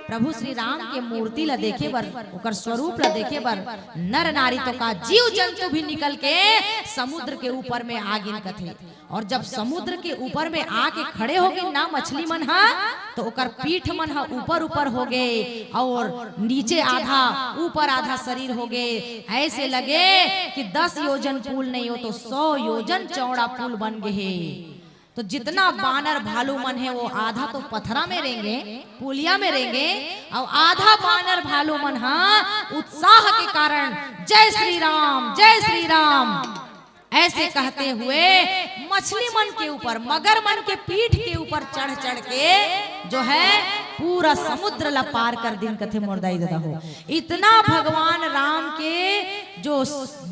प्रभु श्री राम के मूर्ति ला देखे बर, ओकर स्वरूप ला देखे बर नर नारी तो का जीव जंतु भी निकल के समुद्र के ऊपर में आ गिन कथे। और जब समुद्र के ऊपर में आके खड़े हो गए ना मछली मन हा, तो ओकर पीठ मन हा ऊपर ऊपर हो गए और नीचे आधा ऊपर आधा शरीर हो गए। ऐसे लगे कि 10 योजन पुल नहीं हो तो 100 योजन चौड़ा पुल बन गए। तो जितना बानर भालू मन है वो आधा तो पथरा में रहेंगे, पुलिया में रहेंगे, और आधा बानर भालू मन हा उत्साह के कारण जय श्री राम जय श्री राम ऐसे कहते हुए मछली मन के ऊपर, मगर मन के पीठ के ऊपर चढ़ चढ़ के जो है पूरा समुद्र ला पार कर दिन कथे मोरदाई दादा हो। इतना भगवान राम के जो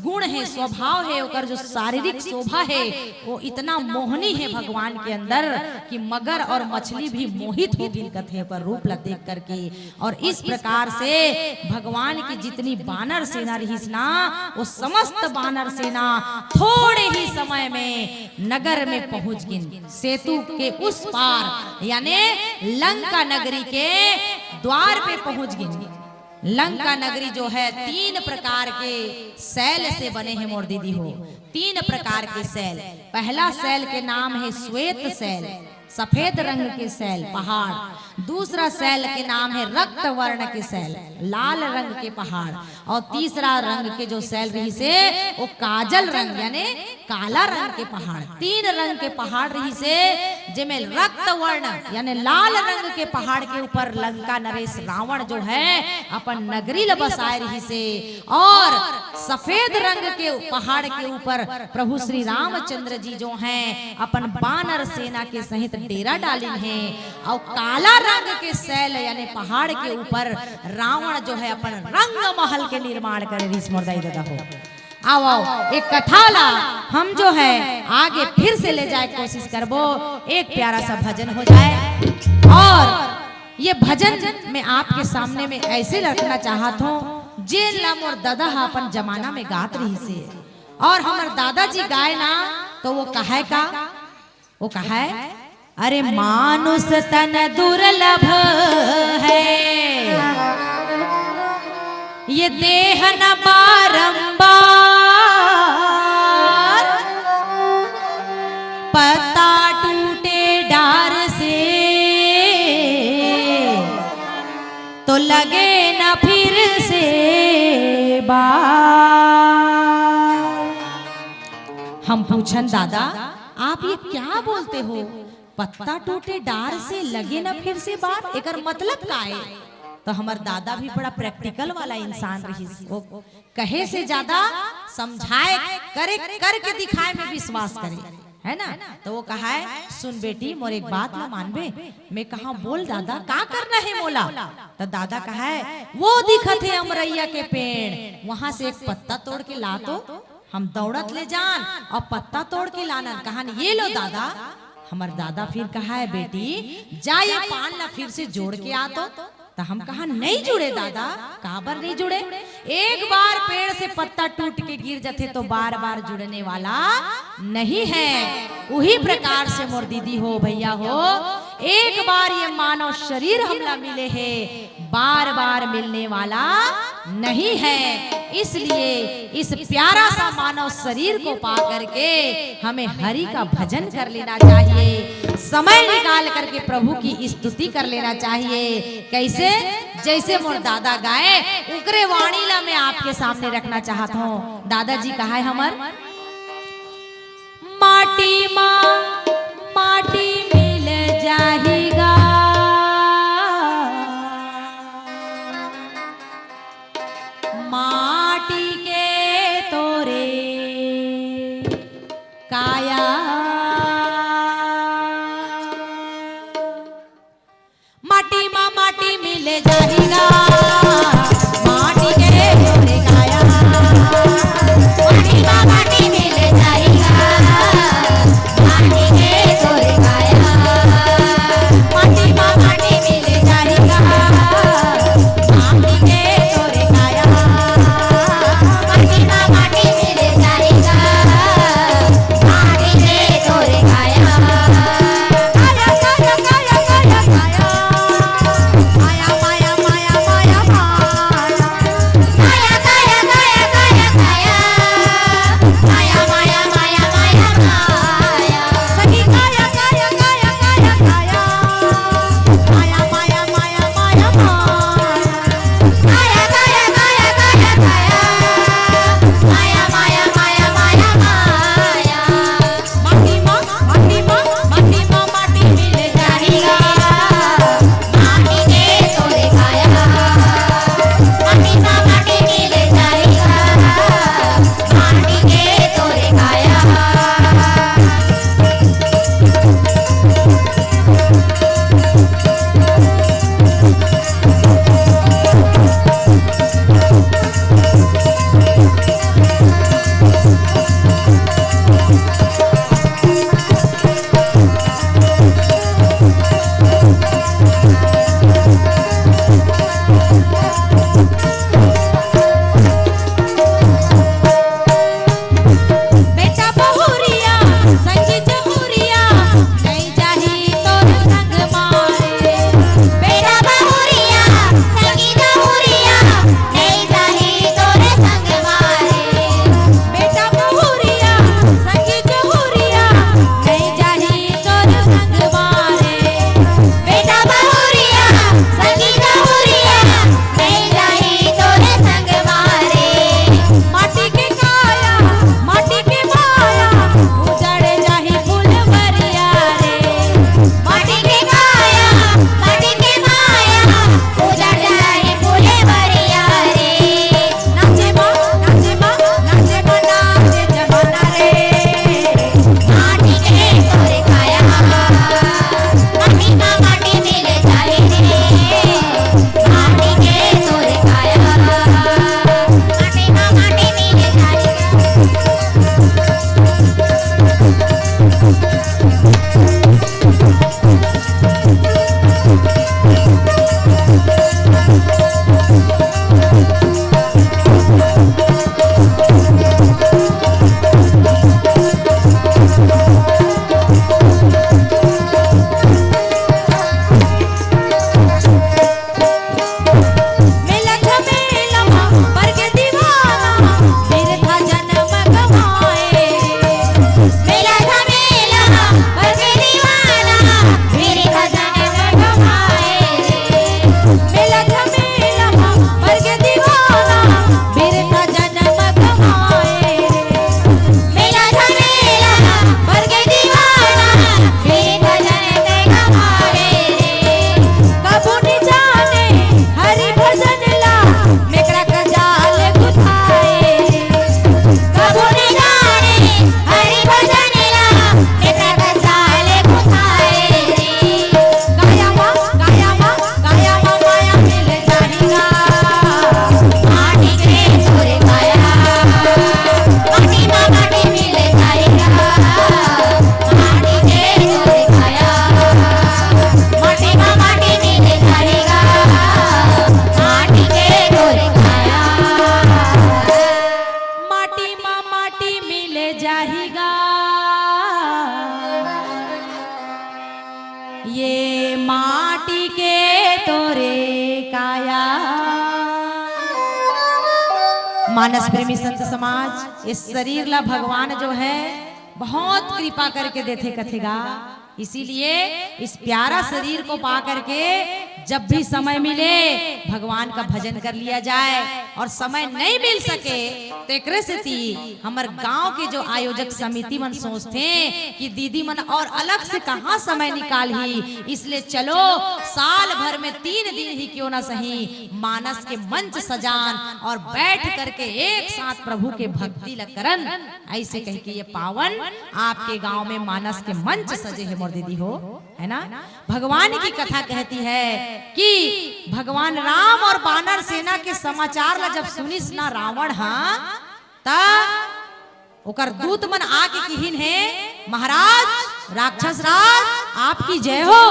गुण है, स्वभाव है, ओकर जो शारीरिक शोभा है वो इतना मोहनी है भगवान के अंदर कि मगर और मछली भी मोहित हो गिन कथे पर रूप ला देख करके। और इस प्रकार से भगवान की जितनी बानर सेना रही ना, वो समस्त बानर सेना थोड़े ही समय में नगर में पहुंच गई। सेतु के उस पार यानी लंका नगरी के द्वार पे पहुंच गई। लंका नगरी जो है 3 प्रकार के सैल से बने हैं मोर दीदी हो, 3 प्रकार के सैल। पहला सैल के नाम है श्वेत सैल, सफेद रंग के सैल पहाड़। दूसरा सैल के नाम है रक्त वर्ण के सैल, लाल रंग के पहाड़। और तीसरा रंग के जो सैल रही से वो काजल रंग यानी काला रंग के पहाड़। 3 रंग के पहाड़ रही से जिसमें रक्त वर्ण यानी लाल रंग के पहाड़ के ऊपर लंका नरेश रावण जो है अपन नगरी ल बसाए रही से, और सफेद रंग के पहाड़ के ऊपर प्रभु श्री रामचंद्र जी जो हैं अपन बानर सेना के सहित डेरा डाली है। और काला रंग के सैल यानी पहाड़ के ऊपर रावण जो है अपन रंग महल के निर्माण करे रही। मुर्दाई दादा हो आओ आओ एक कथा ला हम जो है आगे फिर से ले जाए कोशिश करबो। एक प्यारा सा भजन हो जाए, और ये भजन मैं आपके सामने में ऐसे रखना चाहत हूँ जे लम और दादा अपन जमाना में गात रही से। और हमारे दादाजी गाए ना तो वो कहे का, वो कहे अरे मानुष तन दुर्लभ है, ये देह न बारंबार, पत्ता टूटे डार से तो लगे न फिर से बार। हम पूछन दादा आप ये क्या बोलते हो, पत्ता टूटे डार से लगे ना फिर से बार, एकर मतलब का है? तो हमार दादा भी बड़ा प्रैक्टिकल वाला इंसान रही, वो कहे से ज्यादा समझाए करे करके दिखाए में विश्वास करे, है ना। तो वो कहा है सुन बेटी मोर एक बात ना मानबे। मैं कहा बोल दादा का करना है मोला। तो दादा कहा है वो दिखत है अमरैया के पेड़, वहां से एक पत्ता तोड़ के ला तो हम दौड़त ले जान और पत्ता तोड़ के लाना। कहा ये लो दादा। हमार दादा फिर कहा है बेटी जा ये पान ला फिर से जोड़ के आ तो हम कहा नहीं जुड़े दादा। काबर नहीं जुड़े, एक बार पेड़ से पत्ता टूट के गिर जाते तो बार बार जुड़ने वाला नहीं है। वही प्रकार से मोर दीदी हो भैया हो, एक बार ये मानव शरीर हमला मिले है, बार बार मिलने वाला नहीं है। इसलिए इस प्यारा सा मानव शरीर को पा करके हमें हरि का भजन कर लेना चाहिए, समय निकाल करके प्रभु की स्तुति कर लेना चाहिए। कैसे? जैसे मोर दादा गाए उकरे वाणी ला मैं आपके सामने रखना चाहता हूँ। दादाजी कहा है हमर माटी माँ माटी मिल जाएगा, माटी के तोरे काया, माटी माँ माटी मिल जाएगा, माटी के तोरे काया, माटी माँ माटी मिल जाएगा, माटी के तोरे काया, माटी माँ माटी मिल जाएगा, माटी के तोरे काया, माटी माँ माटी मिल जाएगा, माटी के तोरे काया। काया काया काया काया काया, माया माया माया माया मानस प्रेमी संत समाज इस शरीर ला भगवान जो है बहुत कृपा करके देते कथेगा, इसीलिए इस प्यारा शरीर को पा करके जब भी समय मिले भगवान का भजन कर लिया जाए, और समय नहीं मिल सके तो एक हमारे गांव के जो आयोजक समिति मन सोचते हैं कि दीदी मन और अलग से कहां समय निकाल ही, इसलिए चलो साल भर में 3 दिन ही क्यों ना सही मानस के मंच सजान और बैठ करके एक साथ प्रभु के भक्ति लगरन, ऐसे कह के ये पावन आपके गांव में मानस के मंच सजे है मोर दीदी हो, है ना। भगवान की कथा कहती है कि भगवान राम और बानर सेना के समाचार ला जब सुनिस ना रावण ता ओकर दूत मन आके किहिन है, महाराज राक्षस राज आपकी जय हो,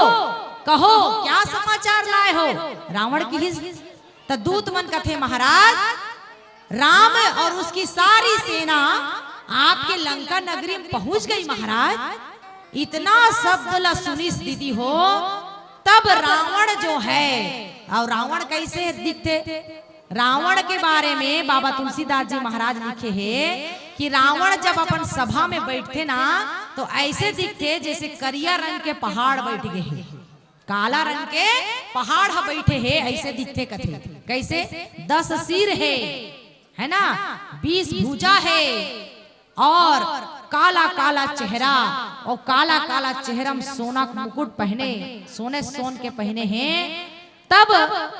कहो क्या समाचार लाए हो। रावण की त दूत मन कथे, महाराज राम और उसकी सारी सेना आपके लंका नगरी में पहुंच गई महाराज। इतना शब्द ला सुनिस दीदी हो, तब रावण जो है, और रावण कैसे दिखते, रावण के बारे में बाबा तुलसीदास जी महाराज लिखे हैं कि रावण जब अपन सभा में बैठते ना तो ऐसे दिखते जैसे करिया रंग के पहाड़ बैठ गए हैं, काला रंग के पहाड़ बैठे हैं, ऐसे दिखते कथे। कैसे 10 सिर है ना, 20 भुजा है और काला काला चेहरा, और काला काला चेहरा में सोना का मुकुट पहने, सोन के पहने हैं। तब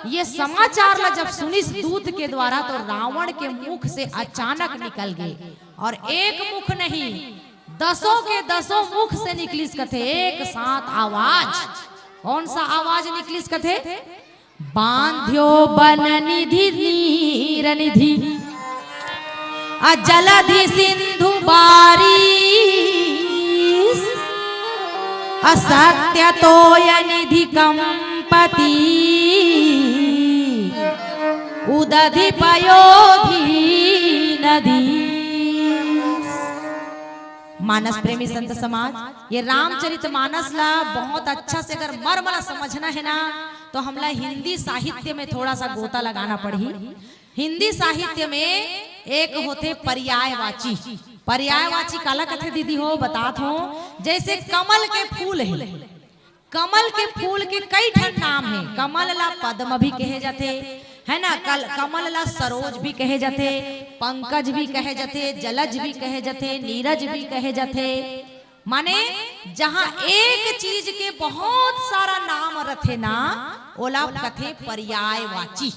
ये समाचार ला जब सुनिस दूत के द्वारा तो रावण के मुख से अचानक निकल गए, और एक मुख नहीं 10 के 10 मुख से निकलिस कथे एक साथ आवाज। कौन सा आवाज निकलिस कथे, बांध्यो बन निधि नीर निधि जलधि सिंधु बारिश, असत्य तोय निधि कंपति, उदधि पयोधि नदी। मानस प्रेमी संत समाज ये रामचरित मानस ला बहुत अच्छा से अगर मर्मला समझना है ना तो हमला हिंदी साहित्य में थोड़ा सा गोता लगाना पड़ी। हिंदी साहित्य में एक होते पर्यायवाची। पर्यायवाची काला कथे दीदी हो बतात हो, जैसे कमल के फूल है, कमल के फूल के कई ठन नाम है। कमल ला पद्म भी कहे जाते है ना, कमल ला सरोज भी कहे जाते, पंकज भी कहे जाते, जलज भी कहे जाते, नीरज भी कहे जाते। माने जहाँ एक चीज के बहुत सारा नाम रथे ना ओला कथे पर्यायवाची।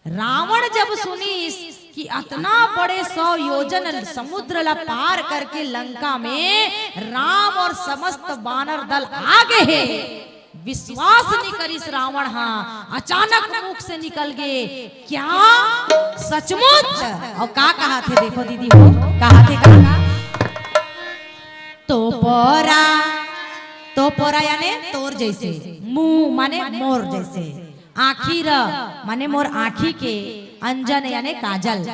रावण जब सुनी कि इतना बड़े 100 योजन समुद्र ला पार करके लंका में राम और समस्त बानर दल आगे है, विश्वास नहीं करिस रावण। हाँ अचानक मुख से निकल गए, क्या सचमुच। और का कहा थे देखो दीदी हो, कहा थे का तो पोरा यानी तोर जैसे, मुंह माने मोर जैसे, आखिर माने मोर आखी के, अंजन यानी काजल।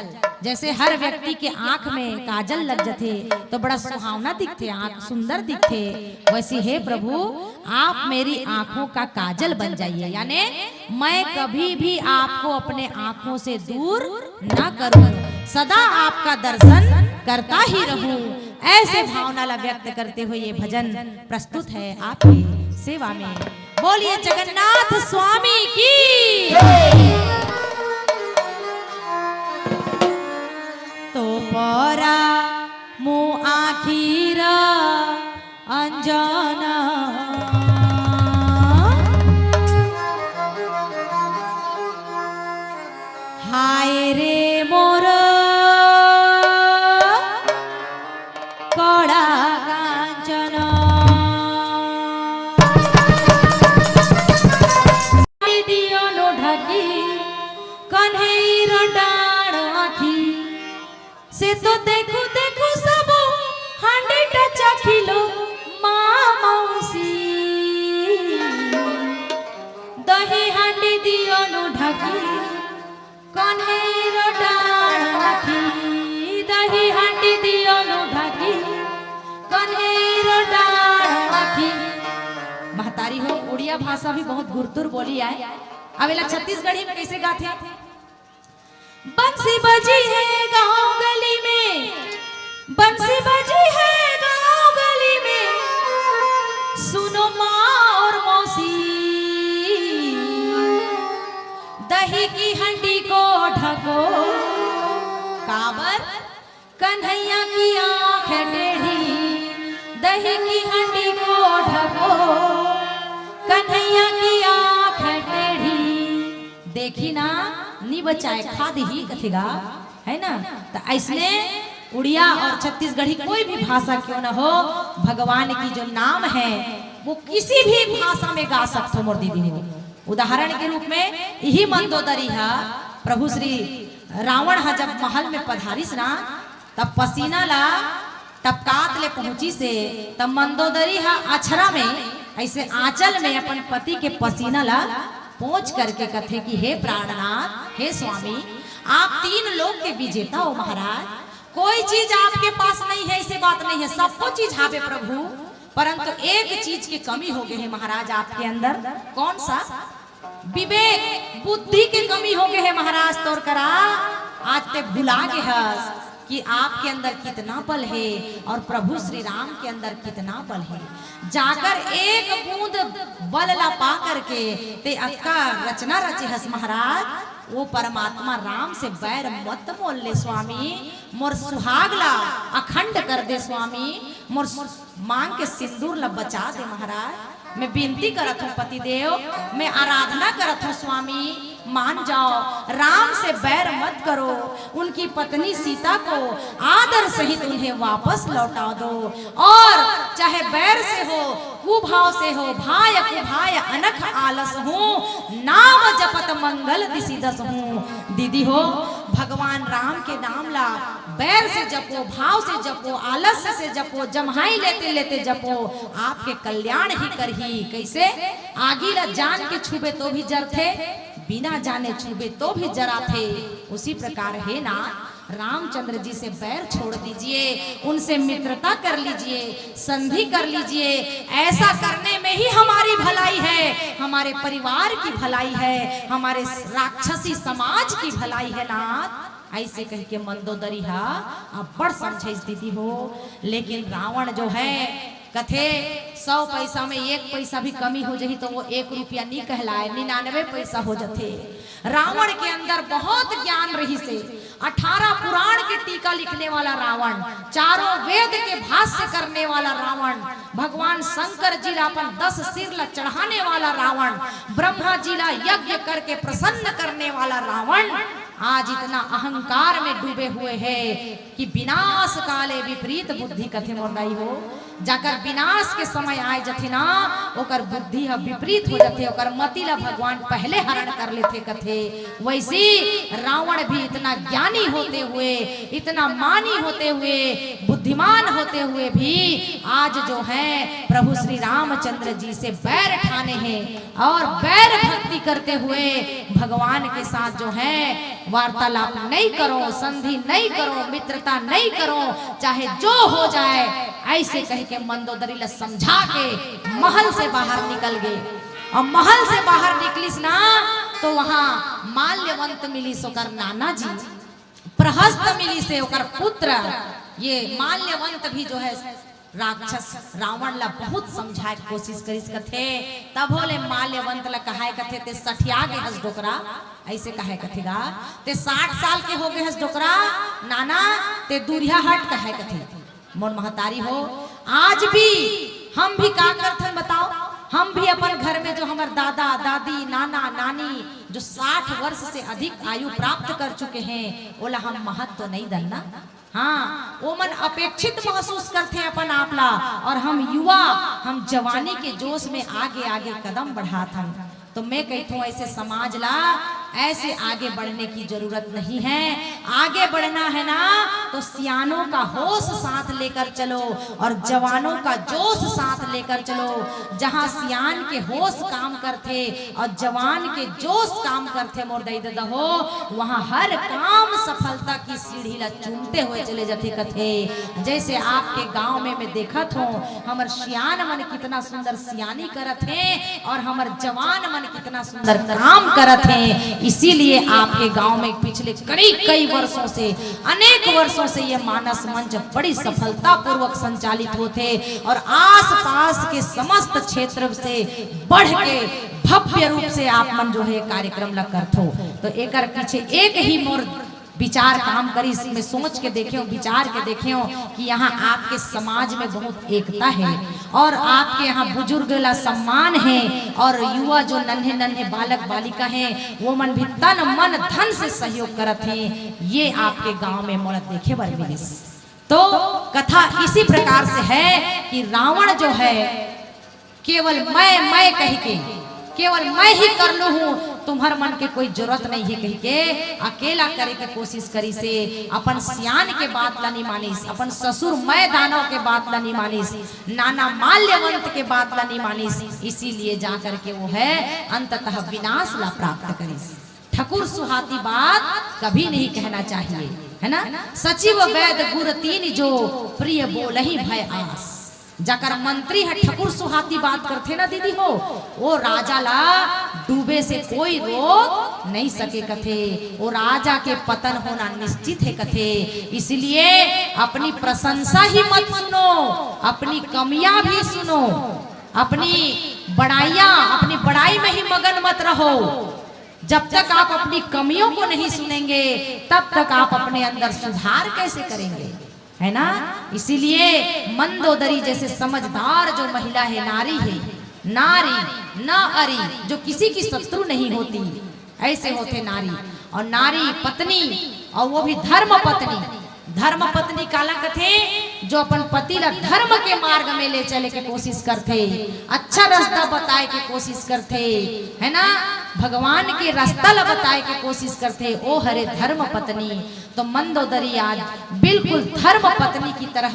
जैसे हर व्यक्ति के आंख में काजल लग जाते तो बड़ा सुहावना दिखते, आंख सुंदर दिखते, वैसे हे प्रभु आप मेरी आंखों का काजल बन जाइए, यानी मैं कभी भी आपको अपने आंखों से दूर ना करूं, सदा आपका दर्शन करता ही रहूं। ऐसे भावना ला व्यक्त करते हुए ये भजन प्रस्तुत है आपकी सेवा में। बोलिए जगन्नाथ स्वामी की। तो परा मुँह आखिर अंजना, हाय रे मोर कड़ा कांचना, कन्हैया डाण आखी से तो देखो देखो सब हांडी टचा खिलो मामौसी, दही हांडी दियो नो ढकी, कन्हैया डाण आखी, दही हांडी दियो नो ढकी, कन्हैया डाण आखी। महतारी हो उड़िया भाषा भी बहुत गुरतुर बोली है। अवेला छत्तीसगढ़ी में कैसे गाते, बंसी बजी है गांव गली में, बंसी बजी है गांव गली में, सुनो माँ और मौसी, दही की हंडी को ढको, काबर कन्हैया की आंख टेढ़ी, दही की हंडी को ढको, कन्हैया की आंख टेढ़ी। देखी ना नी बचाए खाद ही कथेगा, है ना। तो ऐसने उड़िया और छत्तीसगढ़ी कोई भी भाषा क्यों ना हो, भगवान की जो नाम है वो किसी भी भाषा में गा सकते हो मोर दीदी हो। उदाहरण के रूप में यही मंदोदरी है, प्रभु श्री रावण हा जब महल में पधारिस ना, तब पसीना ला टपकात ले पहुंची से, तब मंदोदरी हा अछरा में ऐसे आंचल में अपन पति के पसीना ला पहुंच करके कथे कि हे प्राणनाथ, हे स्वामी, आप 3 लोक के विजेता हो महाराज, कोई चीज आपके पास नहीं है ऐसी बात नहीं है, सबको चीज हावे प्रभु, परंतु एक चीज की कमी हो गई है महाराज आपके अंदर। कौन सा? विवेक बुद्धि की कमी हो गई है महाराज। तोर करा आज ते भुला गए हस कि आपके अंदर कितना बल है और प्रभु श्री राम के अंदर कितना बल है। जाकर एक बूंद बल ला पा करके ते अक्का रचना रचे हस महाराज, वो परमात्मा राम से बैर मत मोल ले स्वामी, मोर सुहाग ला अखंड कर दे स्वामी, मोर मांग के सिंदूर ला बचा दे महाराज। मैं विनती करत हूँ पतिदेव, मैं आराधना करत हूँ स्वामी, मान जाओ, राम से बैर मत करो, उनकी पत्नी सीता को आदर सहित उन्हें वापस लौटा दो, और चाहे बैर से हो, कुभाव से हो, भाय कुभाय अनख आलस हूँ, नाम जपत मंगल दिशि दस हूँ। दीदी हो, भगवान राम के नाम ला बैर से जपो, भाव से जपो, आलस्य से जपो, जम्हाई लेते लेते जपो, आपके कल्याण ही करही। कैसे? आगी ला जान के छुबे तो भी जर थे, बिना जाने छुबे तो भी जरा थे। उसी प्रकार है ना, रामचंद्र जी से बैर छोड़ दीजिए, उनसे मित्रता कर लीजिए, संधि कर लीजिए। ऐसा करने में ही हमारी भलाई है, हमारे परिवार की भलाई है, हमारे राक्षसी समाज की भलाई है नाथ। ऐसे कह के मंदोदरी हा अब बड़ समझे दीदी हो। लेकिन रावण जो है कथे 100 पैसा में 1 पैसा भी कमी हो जाही तो वो 1 रुपया नहीं कहलाए, 99 पैसा हो जाते। रावण के अंदर बहुत ज्ञान रही से, 18 पुराण के टीका लिखने वाला रावण, 4 वेद के भाष्य करने वाला रावण, भगवान शंकर जी ला अपन 10 सिर ला चढ़ाने वाला रावण, ब्रह्मा जी ला यज्ञ करके प्रसन्न करने वाला रावण आज इतना अहंकार में डूबे हुए हैं कि विनाश काले विपरीत बुद्धि कथे मोरदाई हो। जाकर विनाश के समय आए जथे ना, ओकर बुद्धि विपरीत हो जाते, ओकर मति ला भगवान पहले हरण कर लेते कथे। वैसी रावण भी इतना ज्ञानी होते हुए, इतना मानी होते हुए, बुद्धिमान होते हुए भी आज जो है प्रभु श्री रामचंद्र जी से बैर ठाने हैं और बैर भक्ति करते हुए भगवान के साथ जो है वार्तालाप नहीं करो, संधि नहीं करो, मित्रता नहीं करो, चाहे जो हो जाए, ऐसे कह के मंदोदरी ला समझा के महल से बाहर निकल गए। और महल से बाहर निकलिस ना तो वहां माल्यवंत मिली सोकर नाना जी, प्रहस्त मिली से ओकर पुत्र। ये माल्यवंत भी जो है राक्षस रावण ला बहुत समझाए कोशिश करिस कथे, तब बोले माल्यवंत ला कहाए कथे ते सठिया के हस डोकरा, ऐसे कहे कथेगा ते 60 साल के हो गए हस डोकरा नाना, ते दूरिया हट कहे कथे। मोर महतारी हो, आज भी हम भी का करथन बताओ, हम भी अपन घर में जो हमारे दादा दादी नाना नानी जो 60 वर्ष से अधिक आयु प्राप्त कर चुके हैं, बोला हम महत्व तो नहीं दलना। हाँ, वो मन अपेक्षित महसूस करते अपन आपला, और हम युवा, हम जवानी के जोश में आगे आगे कदम बढ़ाथन। तो मैं कहती हूँ ऐसे समाज ला ऐसे आगे बढ़ने की जरूरत नहीं है। आगे बढ़ना है ना तो सियानों का होश साथ लेकर चलो और जवानों का जोश साथ लेकर चलो। जहां सियान के होश काम करते और जवान के जोश काम करते मोर दई दादा हो, वहां हर काम सफलता की सीढ़ी ला चूमते हुए चले जाते कथे। जैसे आपके गांव में मैं देखत हूँ हमर सियान मन कितना सुंदर सियानी करत है और हमर जवान मन कितना सुंदर काम करत है। इसीलिए आपके गांव में पिछले करीब कई वर्षों से, अनेक वर्षों से ये मानस मंच बड़ी सफलता पूर्वक संचालित होते और आसपास के समस्त क्षेत्र से बढ़ के भव्य रूप से आप मन जो है कार्यक्रम लग करते हो। तो एक पीछे एक ही मोर विचार काम करी, इसमें सोच के देखे विचार के देखे कि यहाँ आपके समाज में बहुत एकता है और आपके यहाँ बुजुर्ग ला सम्मान है और युवा जो नन्हे नन्हे बालक बालिका हैं वो मन भी तन मन धन से सहयोग करत हैं। ये आपके गांव में मोड़ देखे बर मिली। तो कथा इसी प्रकार से है कि रावण जो है केवल मैं कह के, केवल मैं ही कर लू हूँ, तुम्हार मन के कोई जरूरत नहीं है कह के अकेला करे के कोशिश करी से अपन सियान के बात ला नहीं मानिस, अपन ससुर मैं दानव के बात ला नहीं मानिस, नाना माल्यवंत के बात ला नहीं मानिस। इसीलिए जा करके वो है अंततः विनाश ला प्राप्त करिस। ठकुर सुहाती बात कभी नहीं कहना चाहिए, है ना। सचिव वैद गुर तीन जो प्रिय बोलहि भय आस। जाकर मंत्री है ठकुर सुहाती बात करते ना दीदी हो, वो राजा ला डूबे से कोई रोक नहीं सके कथे, वो राजा के पतन होना निश्चित है कथे। इसलिए अपनी प्रशंसा ही मत सुनो, अपनी कमियां भी सुनो, अपनी अपनी बड़ाई में ही मगन मत रहो। जब तक आप अपनी कमियों को नहीं सुनेंगे तब तक आप अपने अंदर सुधार कैसे करेंगे, है ना। इसीलिए मंदोदरी जैसे समझदार जो महिला है, नारी है, नारी न अरी, जो किसी की शत्रु नहीं होती, ऐसे होते नारी। और नारी पत्नी, और वो भी धर्म पत्नी। धर्म पत्नी काला कथे जो अपन पति ला धर्म के मार्ग में ले चले के कोशिश करते, अच्छा रास्ता बताए के कोशिश करते, है ना, भगवान के रास्ता ला बताए के कोशिश करते, ओ हरे धर्म पत्नी। तो मंदोदरी आज बिल्कुल धर्म पत्नी की तरह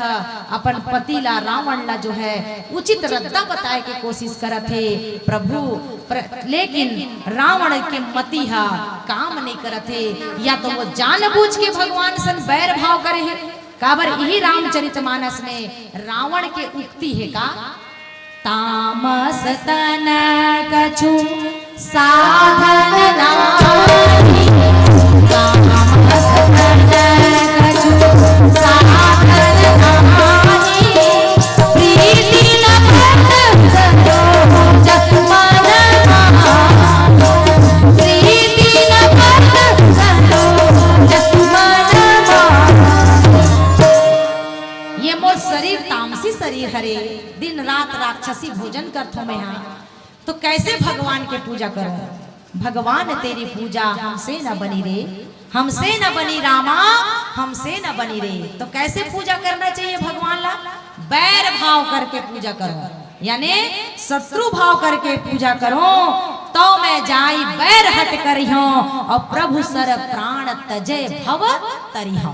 अपन पति ला रावण ला जो है उचित रास्ता बताए के कोशिश करते प्रभु। लेकिन रावण के मति हा काम नहीं करते, या तो वो जानबूझ के भगवान सन बैर भाव करे है। काबर यही रामचरितमानस में रावण के उक्ति है का, तामस तन कछु साधन नाहि, तामस तन कछु साधन नाहि, प्रीति न भट सरोज मन माहि, प्रीति न भट सरोज मन माहि। ये मोर शरीर तामसी शरीर हरे, दिन रात राक्षसी भोजन करथो मैं यहाँ, तो कैसे भगवान के पूजा करो। भगवान तेरी पूजा हमसे न बनी रे, हमसे न बनी रामा, हमसे न बनी रे। तो कैसे पूजा करना चाहिए भगवान ला, बैर भाव करके पूजा करो, यानी शत्रु भाव करके पूजा करो। तो मैं जाई बैर हट करियो और प्रभु सर प्राण तजे भव तरिहो।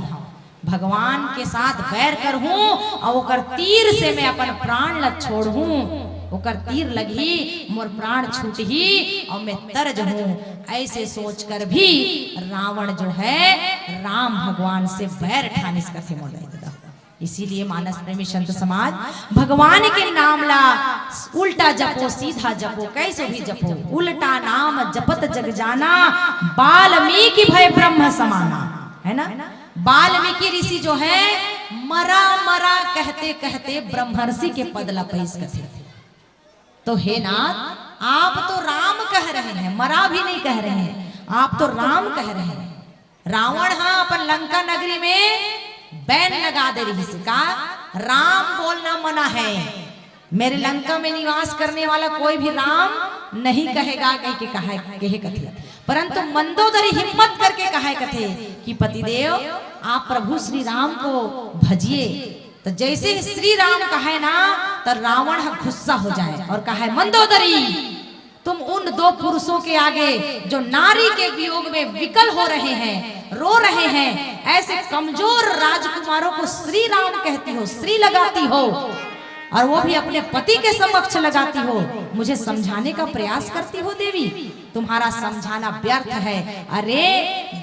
भगवान के साथ बैर कर हूं और ओकर तीर से मैं अपन प्राण ल छोड़ हूं, ओकर तीर लगी मोर प्राण छूट ही और मैं तर जाऊं। ऐसे सोचकर भी रावण जो है राम भगवान से बैर ठाने का थे मोड़ देता। इसीलिए मानस प्रेमी संत समाज भगवान के नाम ला उल्टा जपो सीधा जपो, कैसे भी जपो। उल्टा नाम जपत जग जाना, वाल्मीकि भय ब्रह्म समाना, है ना। वाल्मीकि ऋषि जो है मरा मरा कहते कहते ब्रह्मर्षि के पद ला पैस कथे। तो हे नाथ, आप तो राम कह रहे हैं, मरा भी नहीं कह रहे हैं, आप तो राम कह रहे हैं। रावण हाँ अपन लंका नगरी में बैन लगा दे रही है का राम बोलना मना है, मेरे लंका में निवास करने वाला कोई भी राम नहीं कहेगा कहे कथे। परंतु मंदोदरी हिम्मत करके कहे कथे कि पतिदेव आप प्रभु श्री राम को भजिए। तो जैसे श्री राम कहे ना तो रावण गुस्सा हो जाए और कहे मंदोदरी तुम उन दो पुरुषों के आगे जो नारी के वियोग में विकल हो रहे हैं, रो रहे हैं, ऐसे कमजोर राजकुमारों को श्री राम कहती हो, श्री लगाती हो, और वो भी अपने पति के समक्ष लगाती हो। मुझे समझाने का प्रयास करती हो देवी, तुम्हारा समझाना व्यर्थ है। अरे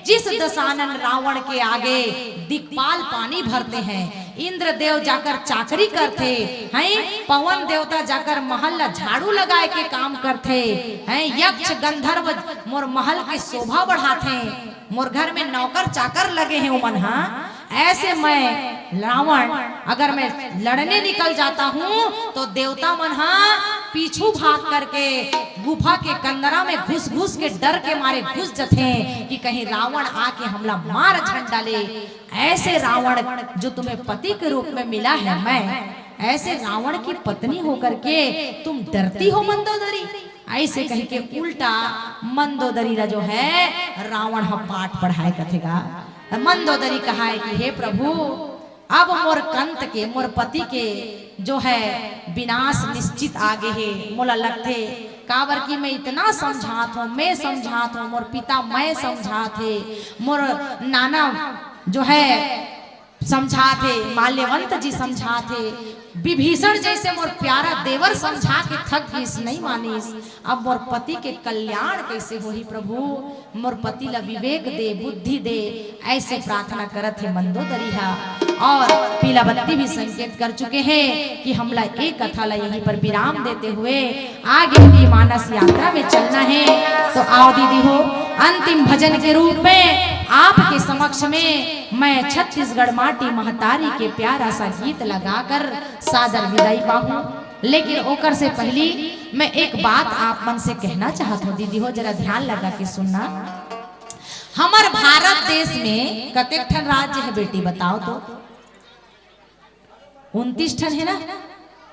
जिस दशानन रावण के आगे दिक्पाल पानी भरते हैं, इंद्र देव जाकर चाकरी करते हैं, पवन देवता जाकर महल झाड़ू लगाए के काम करते हैं, यक्ष गंधर्व मोर महल की शोभा बढ़ाते, मोर घर में नौकर चाकर लगे हैं उमन। हाँ, ऐसे मैं रावण अगर मैं लड़ने निकल जाता हूँ तो देवता मन हाँ पीछू भाग करके गुफा के कंदरा में घुस घुस के डर के मारे घुस जाते हैं कि कहीं रावण आके हमला मार झंड डाले। ऐसे रावण जो तुम्हें पति के रूप में मिला है, मैं ऐसे रावण की पत्नी होकर के तुम डरती हो मंदोदरी? ऐसे कह के उल्टा मंदोदरी जो है रावण हम पाठ पढ़ाए कथेगा। मंदोदरी कहा है कि हे प्रभु, अब मोर कंत के मोर पति के जो है विनाश निश्चित आगे है। मोला लगते काबर की मैं इतना समझात हूँ, मैं समझात हूँ, मोर पिता मैं समझात है, मोर नाना जो है समझाते, माल्यवंत जी समझाते, विभीषण जैसे मोर प्यारा देवर समझा के थक गईस, नहीं मानीस। अब मोर पति के कल्याण कैसे होही प्रभु? मोर पति ला विवेक दे, बुद्धि दे, ऐसे प्रार्थना करत है मंदोदरी हा। और पीलावती भी संकेत कर चुके हैं कि हमला एक कथा ला यहीं पर विराम देते हुए आगे की मानस यात्रा में चलना है। तो आओ दीदी हो, अंतिम भजन के रूप में आपके समक्ष में मैं छत्तीसगढ़ माटी महतारी के प्यारा सा गीत लगाकर सादर विदाई पाऊं। लेकिन ओकर से पहली मैं एक बात आप मन से कहना चाहत हूँ दीदी हो, जरा ध्यान लगा के सुनना। हमार भारत देश में कतेक ठन राज्य है बेटी बताओ तो? 29 ठन है ना?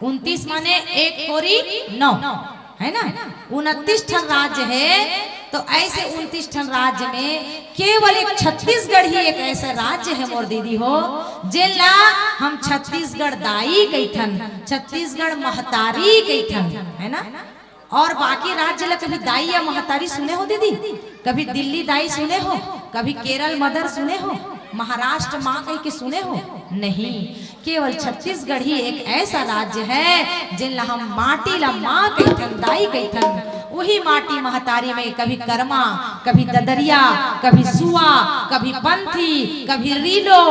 29 माने 1 कोरी 9 है ना? 29 ठन राज्य है। तो ऐसे 29 ठन राज्य में केवल एक छत्तीसगढ़ ही एक ऐसा राज्य है मोर दीदी हो, जेला हम छत्तीसगढ़ दाई कैठन, छत्तीसगढ़ महतारी कैठन, है ना? और बाकी राज्य ला कभी दाई या महतारी सुने हो दीदी? कभी दिल्ली दाई सुने हो? कभी केरल मदर सुने हो? महाराष्ट्र माँ कह के सुने हो? नहीं, केवल छत्तीसगढ़ ही एक ऐसा राज्य है जिनला हम माटी ला माँ कैठन, दाई कैठन। वही माटी महतारी में कभी कर्मा, कभी ददरिया, कभी सुआ, कभी पंथी, कभी रीलो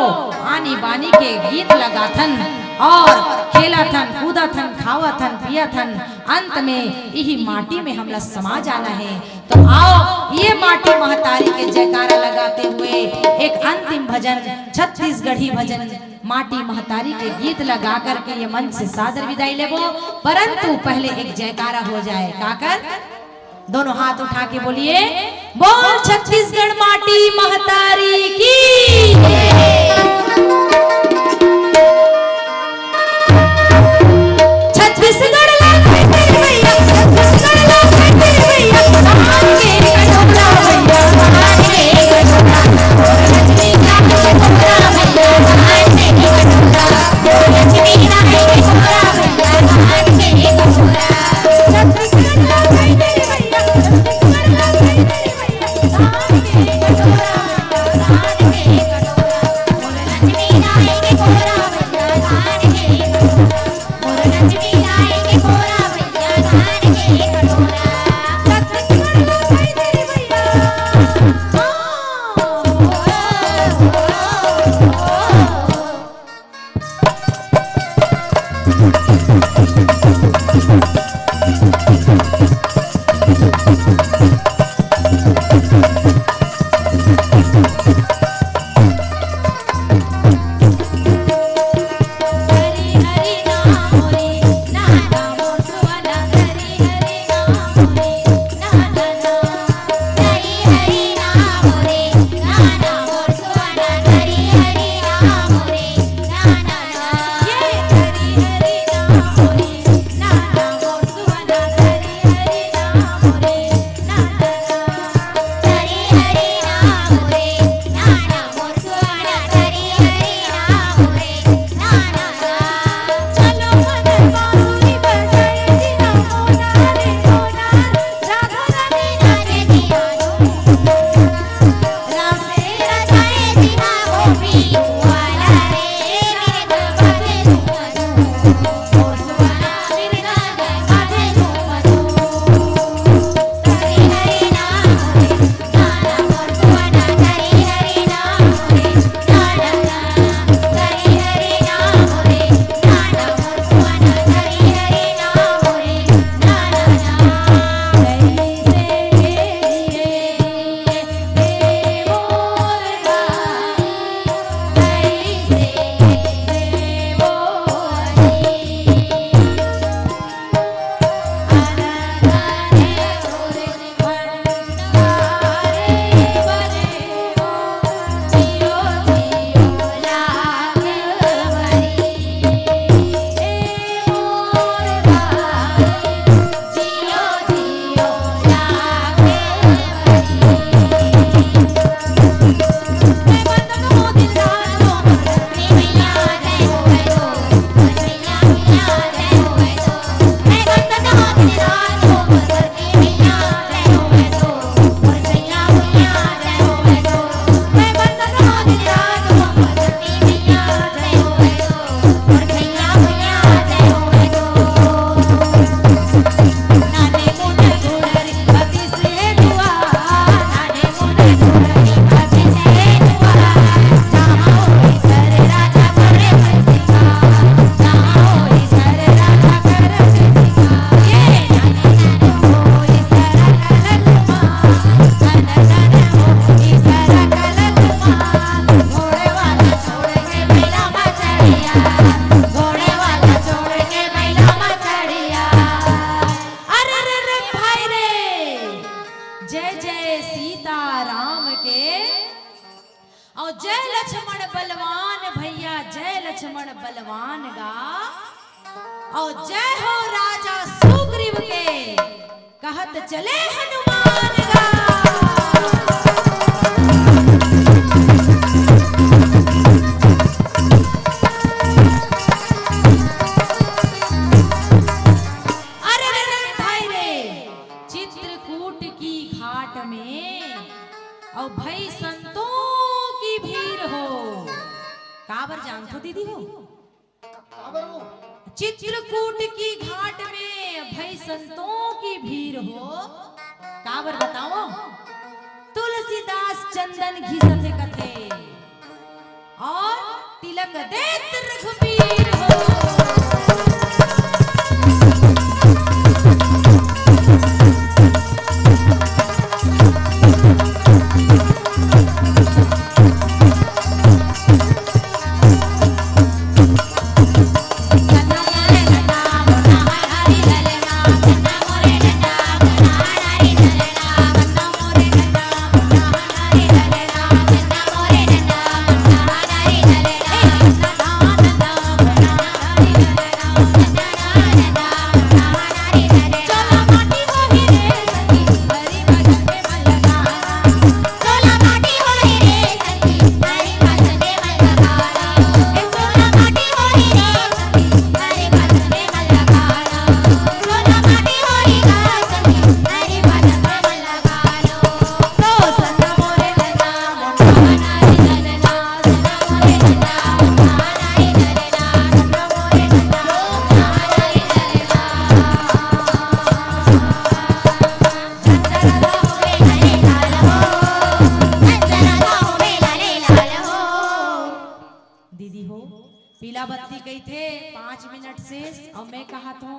आनी बानी के गीत लगाथन और खेलाथन, कूदाथन, खावाथन, पियाथन। अंत में यही माटी में हमला समा जाना है। तो आओ ये माटी महतारी के जयकारा लगाते हुए एक अंतिम भजन, छत्तीसगढ़ी भजन माटी महतारी के गीत लगा करके ये मंच से सादर विदाई लेबो। परंतु पहले एक जयकारा हो जाए। काकर दोनों हाथ उठा के बोलिए, बोल छत्तीसगढ़ माटी महतारी की। छत्तीसगढ़ लक्ष्मण बलवान गा और जय हो राजा सुग्रीव के कहत चले हनुमान गा। अरे रे भाई रे चित्रकूट की घाट में और भाई संतों की भीड़ हो काबर जानते हो दीदी हो चित्रकूट की घाट में भई संतों की भीड़ हो काबर बताओ तुलसीदास चंदन घिसते कथे और तिलक देत रघुबीर हो। पीला बत्ती गई थे 5 मिनट से और मैं कहा था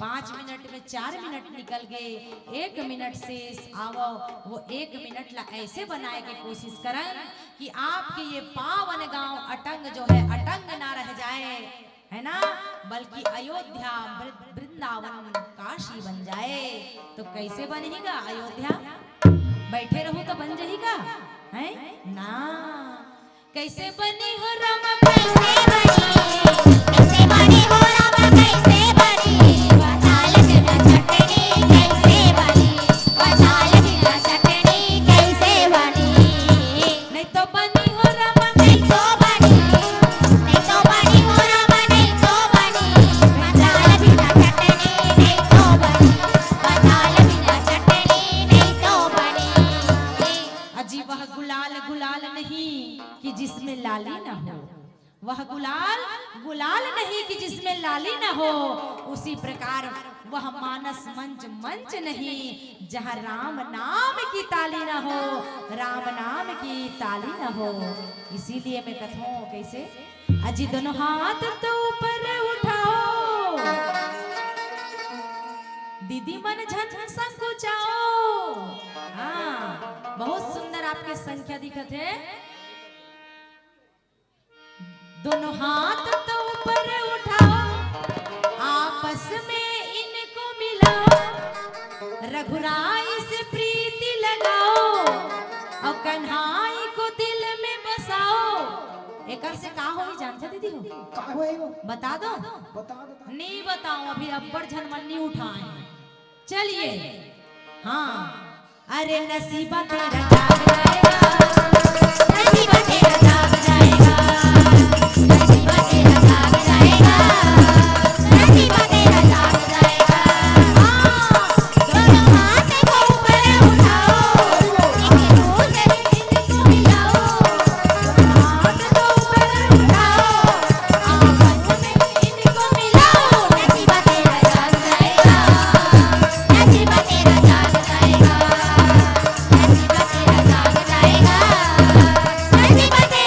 5 मिनट में 4 मिनट निकल गए 1 मिनट से आवो वो 1 मिनट ला ऐसे बनाए के कोशिश करन कि आपके ये पावन गांव अटंग जो है अटंग ना रह जाए है ना बल्कि अयोध्या वृंदावन काशी बन जाए। तो कैसे बनेगा अयोध्या बैठे रहो तो बन जाएगा है ना कैसे बनी हो राम कैसे बनी हो राम कैसे बनी बताल बिना चटनी कैसे बनी बताल बिना चटनी कैसे बनी नहीं तो बनी हो राम नहीं तो बनी हो राम नहीं तो बनी बताल बिना चटनी नहीं तो बनी बताल बिना चटनी नहीं तो बनी। अजी वह गुलाल गुलाल नहीं कि जिसमें लाली ना हो वह गुलाल गुलाल नहीं कि जिसमें लाली ना हो उसी प्रकार वह मानस मंच मंच नहीं जहाँ राम नाम की ताली ना हो राम नाम की ताली ना हो। इसीलिए मैं कहता हूँ कैसे अजी दोनों हाथ तो ऊपर उठाओ दीदी मन झन संकुचाओ। हाँ बहुत सुंदर आपके संख्या दिखत है दोनों हाथ तो ऊपर उठाओ आपस में इनको मिलाओ रघुराई से प्रीति लगाओ और कन्हाई को दिल में बसाओ। एकर से का होई जानते दीदी हो बता दो नहीं बताओ अभी अब्बर झनमन्नी उठाए चलिए। हाँ अरे नसीबा तेरा जाग जाएगा नसीबा तेरा जाग जाएगा नसीबा तेरा जाग जाएगा नसीबा तेरा जाग जाएगा। दोनों हाथ को ऊपर उठाओ एक दूसरे इनको मिलाओ हाथ तो ऊपर उठाओ आपस में इनको मिलाओ नसीबा तेरा जाग जाएगा नसीबा तेरा जाग जाएगा नसीबा तेरा जाग जाएगा नसीबा तेरा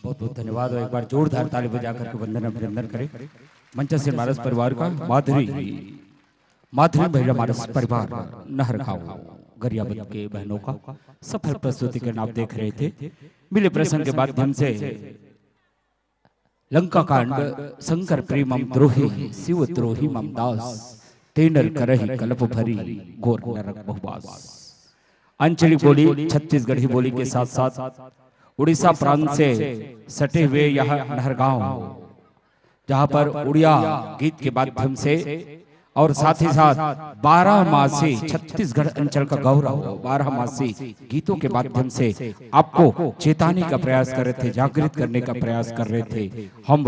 बहुत बहुत धन्यवाद। और एक बार जोरदार ताली बजा करके वंदन अभिनंदन करें मंच से मानस परिवार का। माधुरी महिला मानस परिवार नहरगांव गरियाबंद के बहनों का सफल प्रस्तुति के नाम देख रहे थे। मिले प्रसंग के माध्यम से लंका कांड शंकर प्रेमम द्रोही शिव द्रोही मम दास तेनर करही कल्प भरी घोर नरक बहुवास। आंचलिक बोली छत्तीसगढ़ी बोली के साथ साथ उड़ीसा प्रांत से सटे हुए यह नहरगांव, जहां पर उड़िया गीत के माध्यम से और साथ ही साथ 12 मासी छत्तीसगढ़ अंचल का गौरव 12 मासी गीतों के माध्यम से आपको चेताने का प्रयास कर रहे थे, जागृत करने का प्रयास कर रहे थे। हम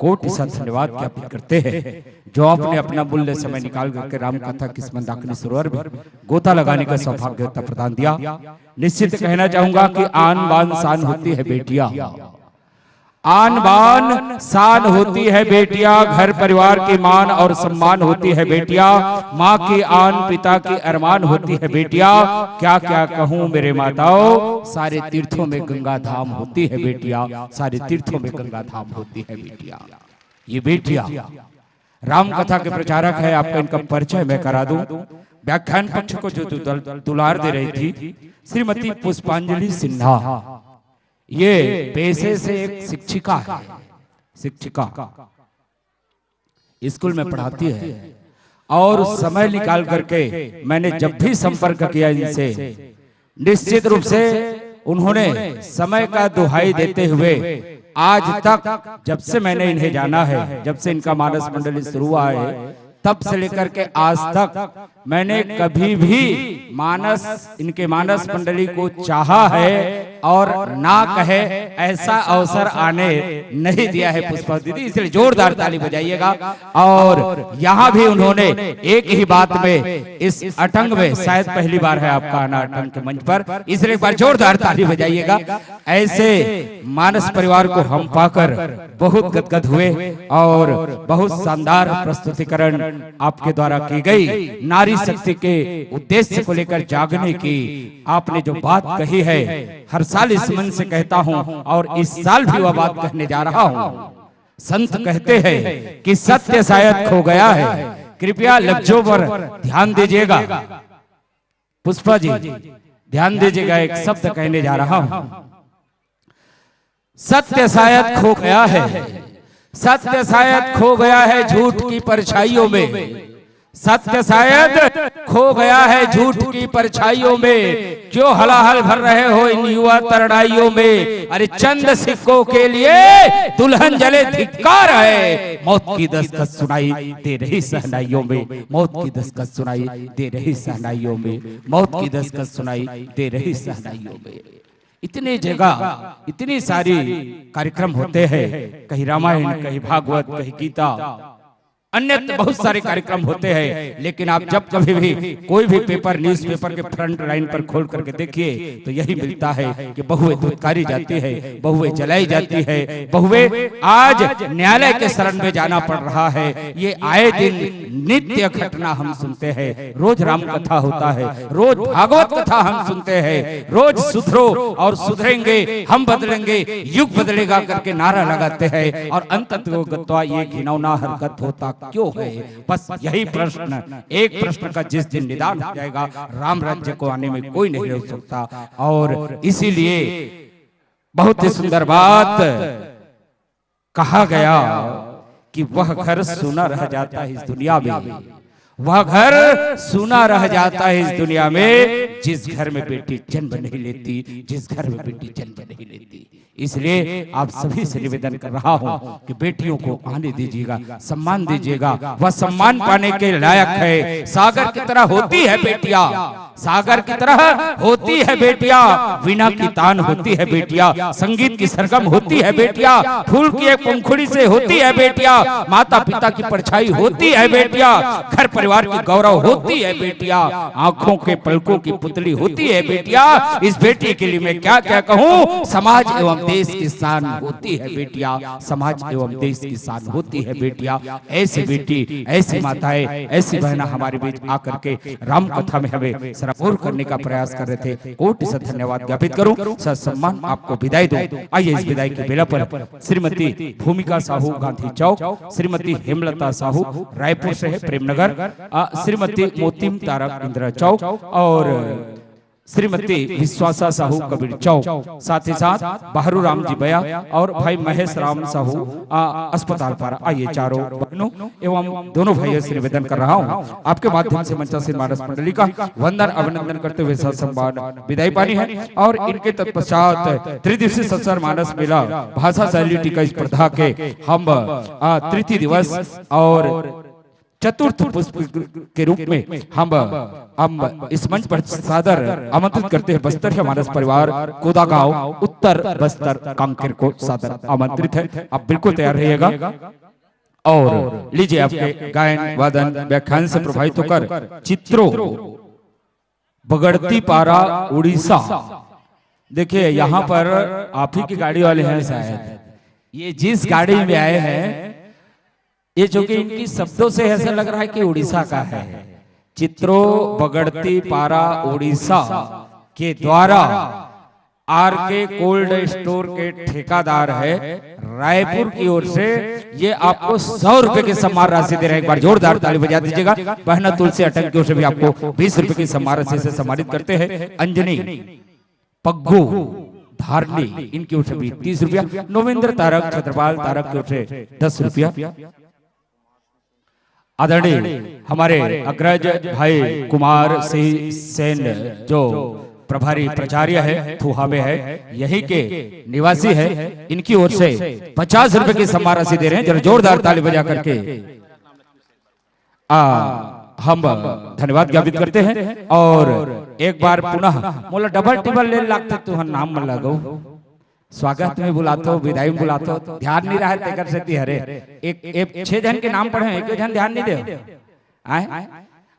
कोटि सा धन्यवाद ज्ञापित करते हैं जो आपने अपना मूल्य समय निकाल करके राम कथा किस मंदाकिनी सरोवर में गोता लगाने का सौभाग्य प्रदान दिया। निश्चित कहना चाहूंगा कि आन बान शान होती है बेटिया, आन बान शान होती है बेटिया, घर परिवार की मान और सम्मान होती है बेटिया, माँ की आन पिता की अरमान होती है बेटिया। क्या क्या कहूँ मेरे माताओं, सारे तीर्थों में गंगा धाम होती है बेटिया, सारे तीर्थों में गंगा धाम होती है बेटिया। ये बेटिया राम कथा के प्रचारक है, आपका इनका परिचय मैं करा दूं। व्याख्यान पक्ष को जो दुलार दे रही थी श्रीमती पुष्पांजलि सिन्हा, ये पेशे से एक शिक्षिका है, शिक्षिका स्कूल में पढ़ाती है। और समय निकाल करके मैंने जब भी संपर्क किया इनसे, निश्चित रूप से उन्होंने समय का दुहाई देते हुए आज तक, जब से मैंने इन्हें जाना है, जब से इनका मानस मंडली शुरू हुआ है, तब से लेकर के आज तक मैंने कभी भी इनके मानस मंडली को चाहा है और ना कहे ऐसा अवसर आने नहीं दिया है पुष्पा दीदी, इसलिए जोरदार ताली बजाइएगा। और यहाँ भी उन्होंने एक ही बात में इस अटंग में शायद पहली बार है आपका आना अटंग के मंच पर, इसलिए एक बार जोरदार ताली बजाइएगा। ऐसे मानस परिवार को हम पाकर बहुत गदगद हुए और बहुत शानदार प्रस्तुतिकरण आपके द्वारा की गई। नारी शक्ति के उद्देश्य को लेकर जागने की आपने जो बात कही है, हर साल इस मन से कहता हूं और इस साल भी वह बात कहने जा रहा हूं। संत कहते हैं कि सत्य शायद खो गया है, कृपया लफ्जों पर ध्यान दीजिएगा। पुष्पा जी ध्यान दीजिएगा, एक शब्द कहने जा रहा हूं। सत्य शायद खो गया है, सत्य शायद खो गया है झूठ की परछाइयों में, सत्य शायद खो गया है झूठ की परछाइयों में। क्यों हलाहल भर रहे हो इन युवा तरणाइयों में, अरे चंद सिक्कों के लिए दुल्हन जले धिक्कार है। मौत की दस्तक सुनाई दे रही सहनाइयों में, मौत की दस्तक सुनाई दे रही सहनाइयों में, मौत की दस्तक सुनाई दे रही सहनाइयों में। इतने जगह इतनी सारी कार्यक्रम होते हैं, कहीं रामायण, कहीं भागवत, कहीं गीता, अन्य बहुत सारे कार्यक्रम होते हैं। लेकिन आप जब कभी भी कोई भी पेपर, न्यूज पेपर के फ्रंट लाइन पर खोल करके देखिए तो यही मिलता है कि बहुएं धुतकारी जाती है, बहुएं जलाई जाती है, बहुएं आज न्यायालय के शरण में जाना पड़ रहा है। ये आए दिन नित्य घटना हम सुनते हैं। रोज राम कथा होता है, रोज भागवत कथा हम सुनते हैं, रोज सुधरो और सुधरेंगे, हम बदलेंगे, युग बदलेगा करके नारा लगाते हैं। और अंततः ये घिनौना हरकत होता क्यों है? बस यही प्रश्न, एक प्रश्न का जिस दिन निदान हो जाएगा, राम राज्य को आने में कोई नहीं रोक सकता। और इसीलिए बहुत ही सुंदर बात कहा गया कि वह घर सूना रह जाता है इस दुनिया में, वह घर सूना रह जाता है इस दुनिया में जिस घर में बेटी जन्म नहीं लेती, जिस घर में बेटी जन्म नहीं लेती। इसलिए आप सभी से निवेदन कर रहा हूं कि बेटियों को आने दीजिएगा, सम्मान दीजिएगा। वह सम्मान पाने के लायक है। सागर की तरह होती है बेटियां, सागर की तरह होती है बेटियां, वीणा की तान होती है बेटियां, संगीत की सरगम होती है बेटियां, फूल की एक पंखुड़ी से होती है बेटियां, माता पिता की परछाई होती है बेटियां, घर परिवार परिवार की गौरव होती है बेटिया, आंखों के पलकों की पुतली होती है बेटिया। इस बेटी के लिए मैं क्या क्या कहूँ, समाज एवं देश की शान होती है बेटिया, समाज एवं देश की शान होती है बेटिया। ऐसी बेटी, ऐसी माताएं, ऐसी बहना हमारे बीच आकर के राम कथा में हमें सराबोर करने का प्रयास कर रहे थे। कोटि से धन्यवाद ज्ञापित करूं, सम्मान आपको विदाई दो। आइए इस विदाई की बेला पर श्रीमती भूमिका साहू गांधी चौक, श्रीमती हेमलता साहू रायपुर से है प्रेमनगर, श्रीमती मोतीम तारक इंदिरा चौक और श्रीमती विश्वासा साहू कबीर चौक, साथ ही साथ बहरू राम जी बया और भाई महेश राम साहू अस्पताल पर। आइए चारों बहनों एवं दोनों भाइयों से निवेदन कर रहा हूं, आपके माध्यम से मंचासीन मानस मंडली का वंदन अभिनंदन करते हुए सम्मान विदाई पानी है। और इनके तत्पश्चात त्रिदिवसीय संसार मानस मेला भाषा शैली टीका स्पर्धा के हम तृतीय दिवस और चतुर्थ पुष्प के रूप में हम इस मंच पर सादर आमंत्रित करते हैं बस्तर मानस परिवार कोदागांव उत्तर बस्तर कांकेर को सादर आमंत्रित है। आप बिल्कुल तैयार रहिएगा और लीजिए आपके गायन वादन व्याख्यान से प्रभावित होकर चित्रों बगड़ती पारा उड़ीसा। देखिए यहाँ पर आप ही की गाड़ी वाले हैं शायद, ये जिस गाड़ी में आए हैं ये जो कि इनकी शब्दों से ऐसा लग रहा है कि उड़ीसा का है। चित्रों बगड़ती पारा उड़ीसा के द्वारा आर के कोल्ड स्टोर के ठेकेदार है रायपुर की ओर से ये आपको 100 रुपए की सम्मान राशि दे रहे हैं। एक बार जोरदार ताली बजा दीजिएगा। बहना तुलसी अटक की ओर से भी आपको 20 रुपए की सम्मान राशि से सम्मानित करते हैं। अंजनी पग्गू धारनी इनकी ओर से भी 30 रुपया, नोवेंद्र तारक छत्रपाल तारक की ओर से 10 रुपया। आदरणीय हमारे अग्रज भाई कुमार सिंह सेन जो प्रभारी प्राचार्य है थुहा में है, यही के निवासी है, इनकी ओर से 50 रुपए की सम्मान राशि दे रहे हैं। जरा जोरदार ताली बजा करके हम धन्यवाद ज्ञापित करते हैं। और एक बार पुनः मोला डबल टिबल ले लागते तुहर नाम में लगो, स्वागत में बुलातो, विदाई में बुलातो, ध्यान नहीं रहा है कर सकती हरे एक 6 जन के नाम पढ़े, एक जन ध्यान नहीं दे। आए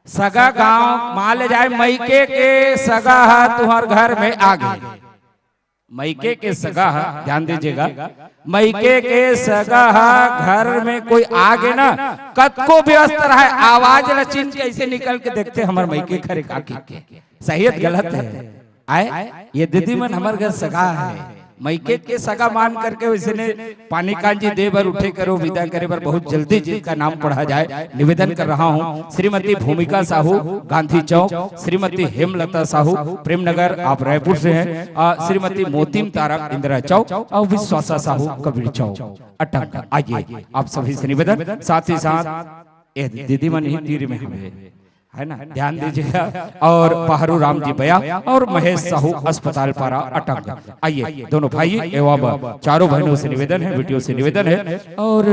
सगा गांव मान ले जाए मैके के सगा तुम्हार घर में आ गए, मैके के सगा ध्यान दीजिएगा, मैके के सगा घर में कोई आ गए ना कद को व्यस्त रहा है, आवाज लचिन के ऐसे निकल के देखते हमारे मैके खरे काकी के सही गलत है। आए ये दीदी मन हमारे घर सगा है, मैके के सगा मान करके वैसे ने पानी कांजी दे बर उठे करो विदा करे बर बहुत जल्दी जिसका नाम पढ़ा जाए निवेदन कर रहा हूं। श्रीमती भूमिका साहू गांधी चौक, श्रीमती हेमलता साहू प्रेमनगर आप रायपुर से हैं, श्रीमती मोतीम तारक इंदिरा चौक और विश्वासा साहू कबीर चौक अटक। आइए आप सभी से निवेदन, साथ ही साथ दीदी मन ही तीर में हमें है ना ध्यान दीजिएगा, और बहरू राम जी बया और महेश साहू अस्पताल पारा अटक। आइए दोनों भाई एवं चारों बहनों से निवेदन है, बेटियों से निवेदन है। और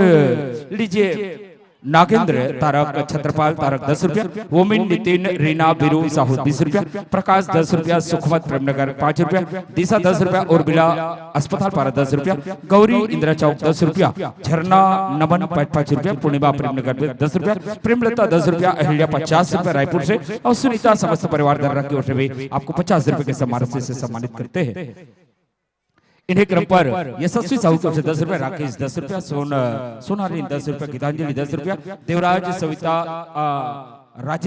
लीजिए नागेंद्र तारक छत्रपाल तारक 10 रुपया, वोमिन नितिन रीना बिरू साहू 20 रुपया, प्रकाश 10 रुपया, सुखमत प्रेमनगर 5 रुपया, दिशा 10 रुपया और बिला अस्पताल पारा 10 रुपया, गौरी इंदिरा चौक 10 रुपया, झरना नमन 5 रुपया, पूर्णिमा प्रेमनगर 10 रुपया, प्रेमलता 10 रुपया, अहिल्या 50 रुपया रायपुर से और सुनीता समस्त परिवार दर्रा की ओर से भी आपको 50 रुपए के सम्मान से सम्मानित करते हैं। इन्हें क्रम पर यशस्वी साहू की ओर से 10 रुपया, राकेश 10 रुपया, सोनाली 10 रुपया, गीतांजलि 10 रुपया, देवराज सविता राजेश